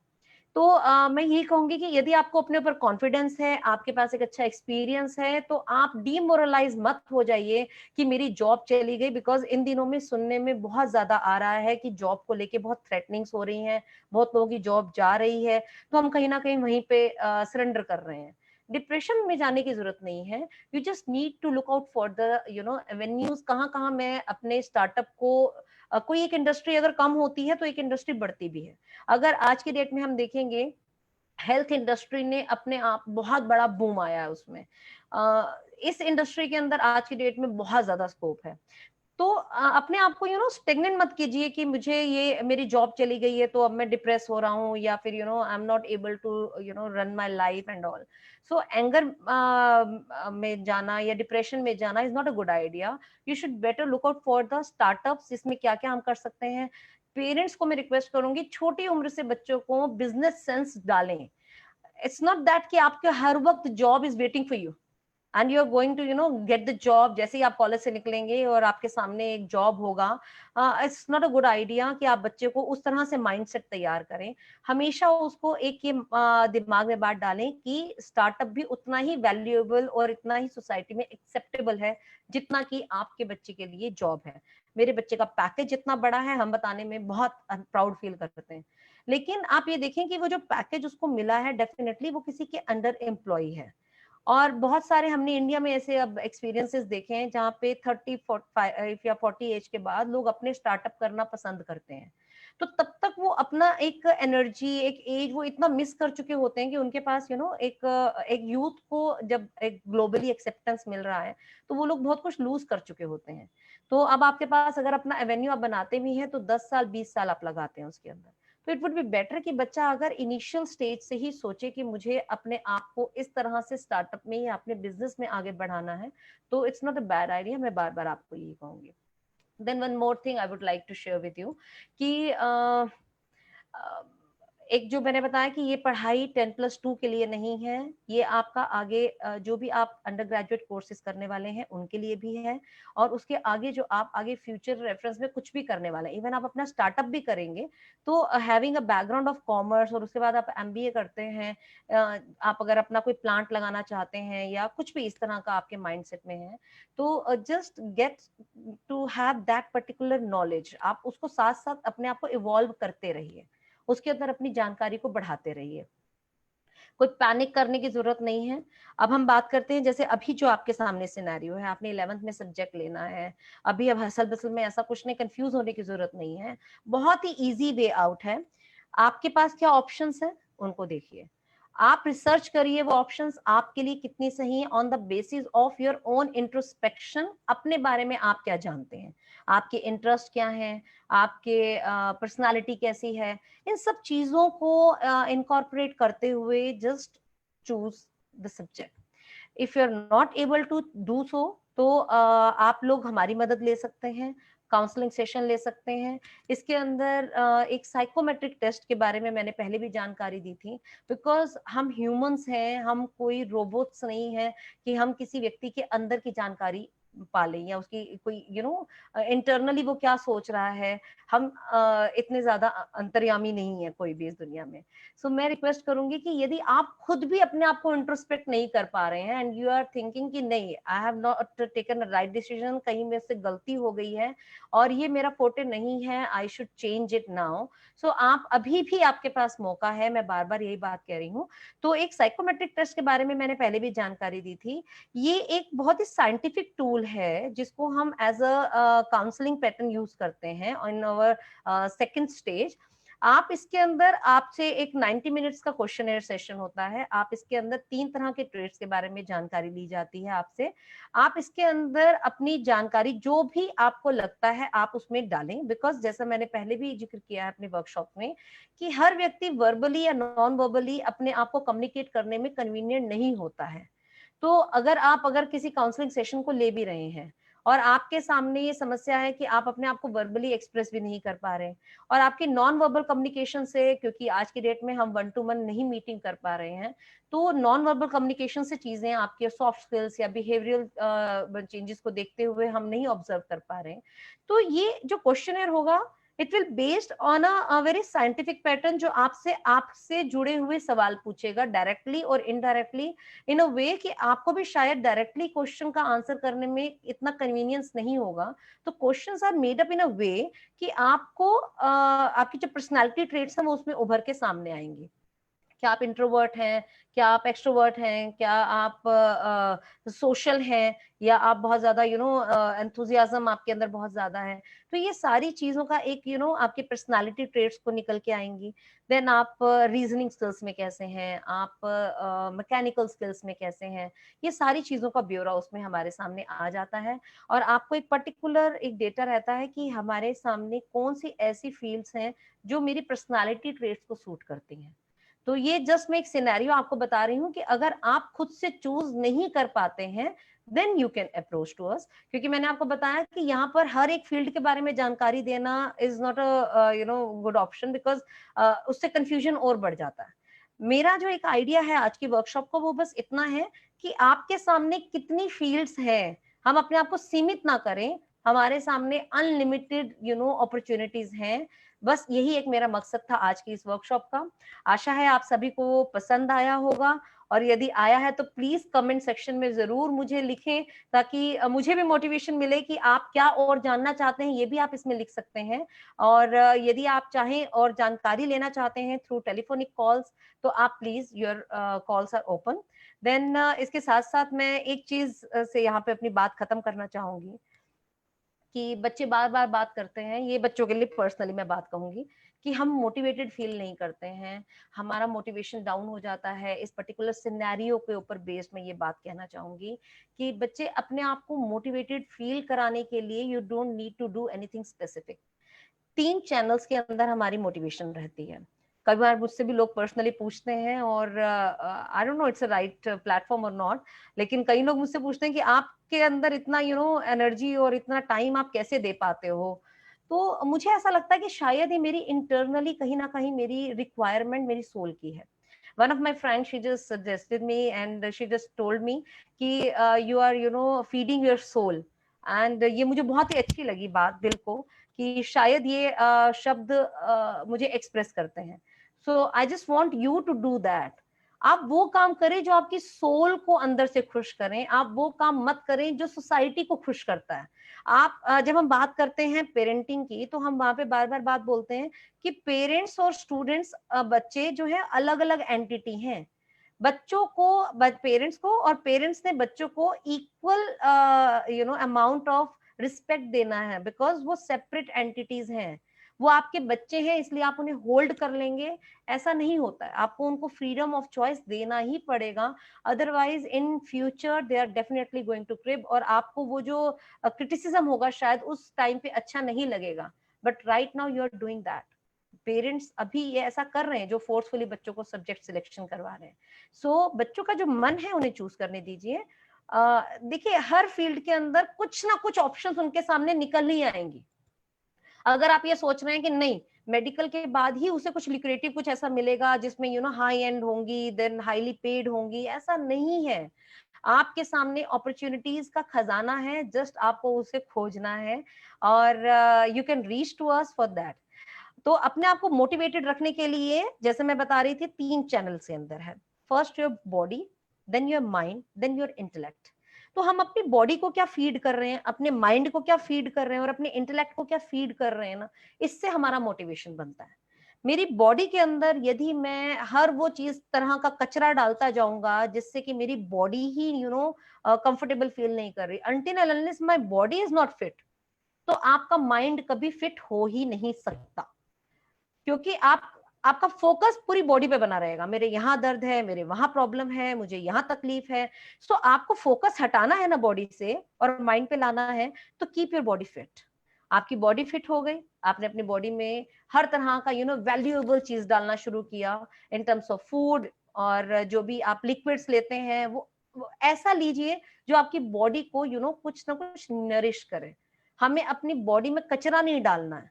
तो मैं यही कहूंगी कि यदि आपको अपने ऊपर कॉन्फिडेंस है, आपके पास एक अच्छा एक्सपीरियंस है, तो आप डीमोरलाइज मत हो जाइए कि मेरी जॉब चली गई, बिकॉज इन दिनों में सुनने में बहुत ज्यादा आ रहा है कि जॉब को लेके बहुत थ्रेटनिंग्स हो रही हैं, बहुत लोगों की जॉब जा रही है, तो हम कहीं ना कहीं वहीं पे सरेंडर कर रहे हैं। डिप्रेशन में जाने की जरूरत नहीं है, you just need to look out for the avenues, कहाँ कहाँ मैं अपने स्टार्टअप को कोई एक इंडस्ट्री अगर कम होती है तो एक इंडस्ट्री बढ़ती भी है। अगर आज की डेट में हम देखेंगे, हेल्थ इंडस्ट्री ने अपने आप बहुत बड़ा बूम आया है उसमें, इस इंडस्ट्री के अंदर आज की डेट में बहुत ज्यादा स्कोप है। तो अपने आप को स्टेगनेंट मत कीजिए कि मुझे ये मेरी जॉब चली गई है तो अब मैं डिप्रेस हो रहा हूँ, या फिर I am not able to run my life and all. So anger में जाना या डिप्रेशन में जाना is not a good idea. You should better look out for the startups, जिसमें क्या क्या हम कर सकते हैं। पेरेंट्स को मैं रिक्वेस्ट करूंगी छोटी उम्र से बच्चों को बिजनेस सेंस डालें। इट्स नॉट दैट कि आपके हर वक्त job is waiting for you, and you are going to get the job, जैसे ही आप कॉलेज से निकलेंगे और आपके सामने एक जॉब होगा, it's not a good idea कि आप बच्चे को उस तरह से माइंडसेट तैयार करें। हमेशा उसको एक ये दिमाग में बात डालें कि स्टार्टअप भी उतना ही वैल्यूएबल और इतना ही सोसाइटी में एक्सेप्टेबल है जितना कि आपके बच्चे के लिए जॉब है। मेरे बच्चे का पैकेज जितना बड़ा है, हम बताने में बहुत प्राउड फील करते हैं, लेकिन आप ये देखें कि वो जो पैकेज उसको मिला है, डेफिनेटली वो किसी के अंडर एम्प्लॉय है। और बहुत सारे हमने इंडिया में ऐसे अब एक्सपीरियंसेस देखे हैं जहाँ पे 30 या 40 एज के बाद लोग अपने स्टार्टअप करना पसंद करते हैं। तो तब तक वो अपना एक एनर्जी, एक एज वो इतना मिस कर चुके होते हैं कि उनके पास एक यूथ को जब एक ग्लोबली एक्सेप्टेंस मिल रहा है तो वो लोग बहुत कुछ लूज कर चुके होते हैं। तो अब आपके पास अगर अपना एवेन्यू आप बनाते भी हैं तो 10 साल 20 साल आप लगाते हैं उसके अंदर। तो इट वुड बी बेटर कि बच्चा अगर इनिशियल स्टेज से ही सोचे कि मुझे अपने आप को इस तरह से स्टार्टअप में या अपने बिजनेस में आगे बढ़ाना है, तो it's not a bad idea. मैं बार बार आपको यही कहूंगी। Then one more thing I would like to share with you कि एक जो मैंने बताया कि ये पढ़ाई 10+2 के लिए नहीं है, ये आपका आगे जो भी आप अंडर ग्रेजुएट कोर्सेज करने वाले हैं उनके लिए भी है, और उसके आगे जो आप आगे फ्यूचर रेफरेंस में कुछ भी करने वाले हैं, इवन आप अपना स्टार्टअप भी करेंगे तो having a background of commerce और उसके बाद आप एमबीए करते हैं, आप अगर अपना कोई प्लांट लगाना चाहते हैं या कुछ भी इस तरह का आपके माइंडसेट में है, तो just get to have that particular knowledge. आप उसको साथ साथ अपने आप को इवॉल्व करते रहिए, उसके अंदर अपनी जानकारी को बढ़ाते रहिए, कोई पैनिक करने की जरूरत नहीं है। अब हम बात करते हैं, जैसे अभी जो आपके सामने सिनेरियो है, आपने 11th में सब्जेक्ट लेना है, अभी अब हसल बसल में ऐसा कुछ नहीं, कंफ्यूज होने की जरूरत नहीं है, बहुत ही इजी वे आउट है। आपके पास क्या ऑप्शंस है उनको देखिए, आप रिसर्च करिए वो ऑप्शंस आपके लिए कितनी सही है, on the basis of your own introspection. अपने बारे में आप क्या जानते हैं, आपके इंटरेस्ट क्या है, आपके पर्सनालिटी कैसी है, इन सब चीजों को इनकॉर्पोरेट करते हुए just choose the subject. If you are not able to do so, तो आप लोग हमारी मदद ले सकते हैं, काउंसलिंग सेशन ले सकते हैं। इसके अंदर एक साइकोमेट्रिक टेस्ट के बारे में मैंने पहले भी जानकारी दी थी, बिकॉज हम ह्यूमंस हैं, हम कोई रोबोट्स नहीं है कि हम किसी व्यक्ति के अंदर की जानकारी पालें या उसकी कोई इंटरनली वो क्या सोच रहा है। हम इतने ज्यादा अंतर्यामी नहीं है कोई भी इस दुनिया में। सो मैं रिक्वेस्ट करूंगी कि यदि आप खुद भी अपने आप को इंट्रोस्पेक्ट नहीं कर पा रहे हैं एंड यू आर थिंकिंग कि नहीं, I have not taken a right decision, कहीं मेरे से गलती हो गई है और ये मेरा फोटे नहीं है, I should change it now. So आप अभी भी आपके पास मौका है, मैं बार बार यही बात कह रही हूँ। तो एक साइकोमेट्रिक टेस्ट के बारे में मैंने पहले भी जानकारी दी थी। ये एक बहुत ही साइंटिफिक टूल है जिसको हम as a counselling pattern use करते हैं इन अवर सेकेंड स्टेज। आप इसके अंदर आपसे एक 90 मिनट्स का क्वेश्चनर सेशन होता है। आप इसके अंदर 3 तरह के ट्रेड्स के बारे में जानकारी ली जाती है आपसे। आप इसके अंदर अपनी जानकारी जो भी आपको लगता है आप उसमें डालें, बिकॉज जैसा मैंने पहले भी जिक्र किया है अपने वर्कशॉप में कि हर व्यक्ति वर्बली या नॉन वर्बली अपने आप को कम्युनिकेट करने में कन्वीनियंट नहीं होता है। तो अगर किसी काउंसलिंग सेशन को ले भी रहे हैं और आपके सामने ये समस्या है कि आप अपने आप को वर्बली एक्सप्रेस भी नहीं कर पा रहे और आपकी नॉन वर्बल कम्युनिकेशन से, क्योंकि आज की डेट में हम 1-to-1 नहीं मीटिंग कर पा रहे हैं, तो नॉन वर्बल कम्युनिकेशन से चीजें आपके सॉफ्ट स्किल्स या बिहेवियरल चेंजेस को देखते हुए हम नहीं ऑब्जर्व कर पा रहे हैं, तो ये जो क्वेश्चनर होगा it will based on a very scientific pattern, जो आपसे जुड़े हुए सवाल पूछेगा डायरेक्टली और इनडायरेक्टली, इन अ वे कि आपको भी शायद डायरेक्टली क्वेश्चन का आंसर करने में इतना कन्वीनियंस नहीं होगा। तो questions are made up in a way कि आपको आपकी जो पर्सनालिटी ट्रेट्स हैं वो उसमें उभर के सामने आएंगी। क्या आप इंट्रोवर्ट हैं, क्या आप एक्सट्रोवर्ट हैं, क्या आप सोशल हैं, या आप बहुत ज्यादा एंथुजियाज्म आपके अंदर बहुत ज्यादा है। तो ये सारी चीजों का एक आपके पर्सनालिटी ट्रेट्स को निकल के आएंगी। देन आप रीजनिंग स्किल्स में कैसे हैं, आप मैकेनिकल स्किल्स में कैसे हैं, ये सारी चीजों का ब्यौरा उसमें हमारे सामने आ जाता है। और आपको एक पर्टिकुलर एक डेटा रहता है कि हमारे सामने कौन सी ऐसी फील्ड्स हैं जो मेरी पर्सनालिटी ट्रेट्स को सूट करती हैं। तो ये जस्ट मैं एक सिनेरियो आपको बता रही हूँ कि अगर आप खुद से चूज नहीं कर पाते हैं then you can approach to us, क्योंकि मैंने आपको बताया कि यहाँ पर हर एक फील्ड के बारे में जानकारी देना is not a good option, because उससे कंफ्यूजन और बढ़ जाता है। मेरा जो एक आइडिया है आज की वर्कशॉप को वो बस इतना है कि आपके सामने कितनी फील्ड्स है, हम अपने आप को सीमित ना करें, हमारे सामने अनलिमिटेड अपॉर्चुनिटीज हैं। बस यही एक मेरा मकसद था आज की इस वर्कशॉप का। आशा है आप सभी को पसंद आया होगा, और यदि आया है तो प्लीज कमेंट सेक्शन में जरूर मुझे लिखें, ताकि मुझे भी मोटिवेशन मिले कि आप क्या और जानना चाहते हैं, ये भी आप इसमें लिख सकते हैं। और यदि आप चाहें और जानकारी लेना चाहते हैं थ्रू टेलीफोनिक कॉल्स, तो आप please your calls are open. Then इसके साथ साथ मैं एक चीज से यहाँ पे अपनी बात खत्म करना चाहूंगी कि बच्चे बार बार बात करते हैं, ये बच्चों के लिए पर्सनली मैं बात कहूंगी कि हम मोटिवेटेड फील नहीं करते हैं, हमारा मोटिवेशन डाउन हो जाता है। इस पर्टिकुलर सिनेरियो के ऊपर बेस्ड मैं ये बात कहना चाहूंगी कि बच्चे अपने आप को मोटिवेटेड फील कराने के लिए you don't need to do anything specific. 3 channels के अंदर हमारी मोटिवेशन रहती है। कई बार मुझसे भी लोग पर्सनली पूछते हैं, और I don't know it's a right platform और नॉट, लेकिन कई लोग मुझसे पूछते हैं कि आपके अंदर इतना एनर्जी और इतना टाइम आप कैसे दे पाते हो। तो मुझे ऐसा लगता है कि शायद ये मेरी इंटरनली कहीं ना कहीं मेरी रिक्वायरमेंट मेरी सोल की है। One of my friend she just suggested me and she just told me कि you are feeding your soul. And ये मुझे बहुत ही अच्छी लगी बात दिल को, कि शायद ये शब्द मुझे एक्सप्रेस करते हैं। So I just want you to do that. आप वो काम करें जो आपकी सोल को अंदर से खुश करें, आप वो काम मत करें जो सोसाइटी को खुश करता है। आप जब हम बात करते हैं पेरेंटिंग की, तो हम वहां पे बार बार बात बोलते हैं कि पेरेंट्स और स्टूडेंट्स, बच्चे जो है अलग अलग एंटिटी हैं। बच्चों को, पेरेंट्स को, और पेरेंट्स ने बच्चों को इक्वल अमाउंट ऑफ रिस्पेक्ट देना है, बिकॉज वो सेपरेट एंटिटीज हैं। वो आपके बच्चे हैं इसलिए आप उन्हें होल्ड कर लेंगे, ऐसा नहीं होता है। आपको उनको फ्रीडम ऑफ चॉइस देना ही पड़ेगा, otherwise in future they are definitely going to crib, और आपको वो जो क्रिटिसिज्म होगा शायद उस टाइम पे अच्छा नहीं लगेगा, but right now you are doing that. Parents अभी ये ऐसा कर रहे हैं जो फोर्सफुली बच्चों को सब्जेक्ट सिलेक्शन करवा रहे हैं। सो बच्चों का जो मन है उन्हें चूज करने दीजिए। देखिए, हर फील्ड के अंदर कुछ ना कुछ ऑप्शंस उनके सामने निकल ही आएंगी। अगर आप ये सोच रहे हैं कि नहीं, मेडिकल के बाद ही उसे कुछ लिक्रेटिव कुछ ऐसा मिलेगा जिसमें हाई एंड होंगी, देन हाईली पेड होंगी, ऐसा नहीं है। आपके सामने अपॉर्चुनिटीज का खजाना है, जस्ट आपको उसे खोजना है, और you can reach to us for that. तो अपने आप को मोटिवेटेड रखने के लिए, जैसे मैं बता रही थी, 3 चैनल से अंदर है। First your body, then your mind, then your intellect. तो हम अपनी बॉडी को क्या फीड कर रहे हैं, अपने माइंड को क्या फीड कर रहे हैं, और अपने इंटेलेक्ट को क्या फीड कर रहे हैं ना, इससे हमारा मोटिवेशन बनता है। मेरी बॉडी के अंदर यदि मैं हर वो चीज तरह का कचरा डालता जाऊंगा जिससे कि मेरी बॉडी ही कंफर्टेबल फील नहीं कर रही, until unless my body is not fit, तो आपका माइंड कभी फिट हो ही नहीं सकता। क्योंकि आपका फोकस पूरी बॉडी पे बना रहेगा, मेरे यहाँ दर्द है, मेरे वहां प्रॉब्लम है, मुझे यहाँ तकलीफ है। सो आपको फोकस हटाना है ना बॉडी से और माइंड पे लाना है, तो कीप योर बॉडी फिट। आपकी बॉडी फिट हो गई, आपने अपनी बॉडी में हर तरह का वैल्यूएबल चीज डालना शुरू किया इन टर्म्स ऑफ फूड, और जो भी आप लिक्विड्स लेते हैं वो ऐसा लीजिए जो आपकी बॉडी को कुछ ना कुछ नरिश करे। हमें अपनी बॉडी में कचरा नहीं डालना है,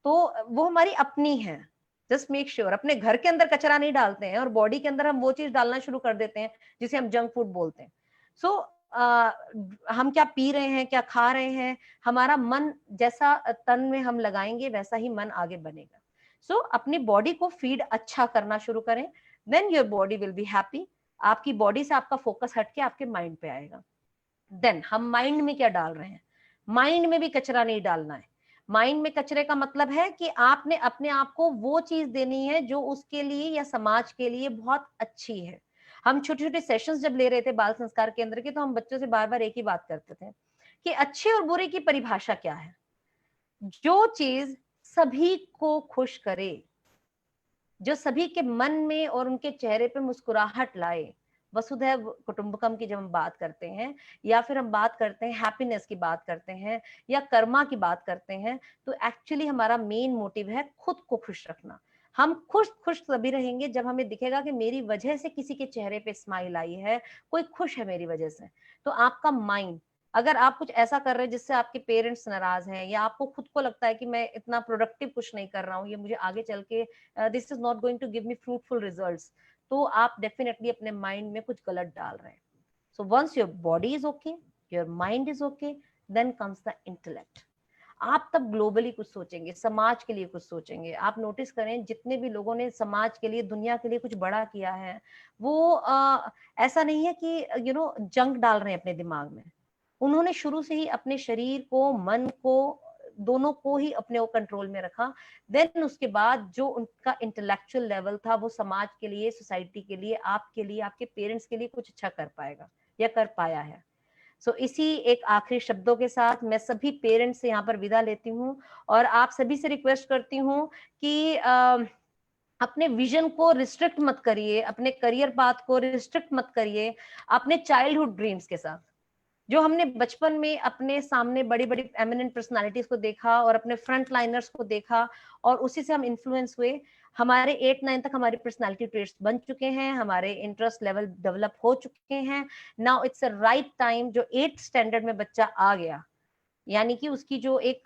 तो वो हमारी अपनी है। जस्ट मेक श्योर अपने घर के अंदर कचरा नहीं डालते हैं और बॉडी के अंदर हम वो चीज डालना शुरू कर देते हैं जिसे हम जंक फूड बोलते हैं। सो हम क्या पी रहे हैं, क्या खा रहे हैं, हमारा मन जैसा तन में हम लगाएंगे वैसा ही मन आगे बनेगा। सो अपनी बॉडी को फीड अच्छा करना शुरू करें, then your body will be happy. आपकी बॉडी से आपका फोकस हटके आपके माइंड पे आएगा। देन हम माइंड में क्या डाल रहे हैं, माइंड में भी कचरा नहीं डालना है। माइंड में कचरे का मतलब है कि आपने अपने आप को वो चीज देनी है जो उसके लिए या समाज के लिए बहुत अच्छी है। हम छोटे छोटे सेशंस जब ले रहे थे बाल संस्कार केंद्र के, तो हम बच्चों से बार बार एक ही बात करते थे कि अच्छे और बुरे की परिभाषा क्या है। जो चीज सभी को खुश करे, जो सभी के मन में और उनके चेहरे पे मुस्कुराहट लाए, वसुधैव कुटुंबकम की जब हम बात करते हैं, या फिर हम बात करते हैं हैप्पीनेस की बात करते हैं, या कर्मा की बात करते हैं, तो एक्चुअली हमारा मेन मोटिव है खुद को खुश रखना। हम खुश खुश तभी रहेंगे जब हमें दिखेगा कि मेरी वजह से किसी के चेहरे पे स्माइल आई है, कोई खुश है मेरी वजह से। तो आपका माइंड, अगर आप कुछ ऐसा कर रहे हैं जिससे आपके पेरेंट्स नाराज हैं, या आपको खुद को लगता है कि मैं इतना प्रोडक्टिव कुछ नहीं कर रहा हूँ, ये मुझे आगे चल के this is not going to give me fruitful results, तो आप डेफिनेटली अपने माइंड में कुछ गलत डाल रहे हैं. So once your body is okay, your mind is okay, then comes the intellect. आप तब ग्लोबली कुछ सोचेंगे, समाज के लिए कुछ सोचेंगे. आप नोटिस करें जितने भी लोगों ने समाज के लिए, दुनिया के लिए कुछ बड़ा किया है, वो ऐसा नहीं है कि जंक डाल रहे हैं अपने दिमाग में. उन्होंने शुरू से ही अपने शरीर को, मन को, दोनों को ही अपने वो कंट्रोल में रखा. देन उसके बाद जो उनका इंटेलेक्चुअल लेवल था, वो समाज के लिए, सोसाइटी के लिए, आपके लिए, आपके पेरेंट्स के लिए कुछ अच्छा कर पाएगा या कर पाया है. इसी एक आखिरी शब्दों के साथ मैं सभी पेरेंट्स से यहाँ पर विदा लेती हूँ और आप सभी से रिक्वेस्ट करती हूँ कि अपने विजन को रिस्ट्रिक्ट मत करिए, अपने करियर पाथ को रिस्ट्रिक्ट मत करिए अपने चाइल्डहुड ड्रीम्स के साथ. जो हमने बचपन में अपने सामने बड़ी बड़ी एमिनेंट पर्सनालिटीज को देखा और अपने फ्रंट लाइनर्स को देखा और उसी से हम इन्फ्लुएंस हुए. हमारे 8-9 तक हमारी पर्सनालिटी ट्रेट्स बन चुके हैं, हमारे इंटरेस्ट लेवल डेवलप हो चुके हैं. Now it's a right time. जो 8th स्टैंडर्ड में बच्चा आ गया, यानी कि उसकी जो एक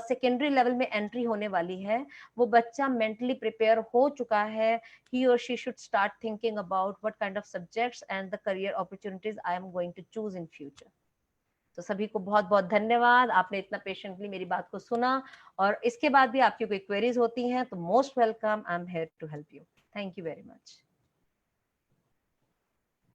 सेकेंडरी लेवल में एंट्री होने वाली है, वो बच्चा मेंटली प्रिपेयर हो चुका है. ही और she should start thinking about what kind of subjects and the career opportunities I am going to choose in future. तो सभी को बहुत बहुत धन्यवाद, आपने इतना पेशेंटली मेरी बात को सुना. और इसके बाद भी आपकी कोई क्वेरीज होती हैं तो most welcome, I am here to help you. Thank you very much.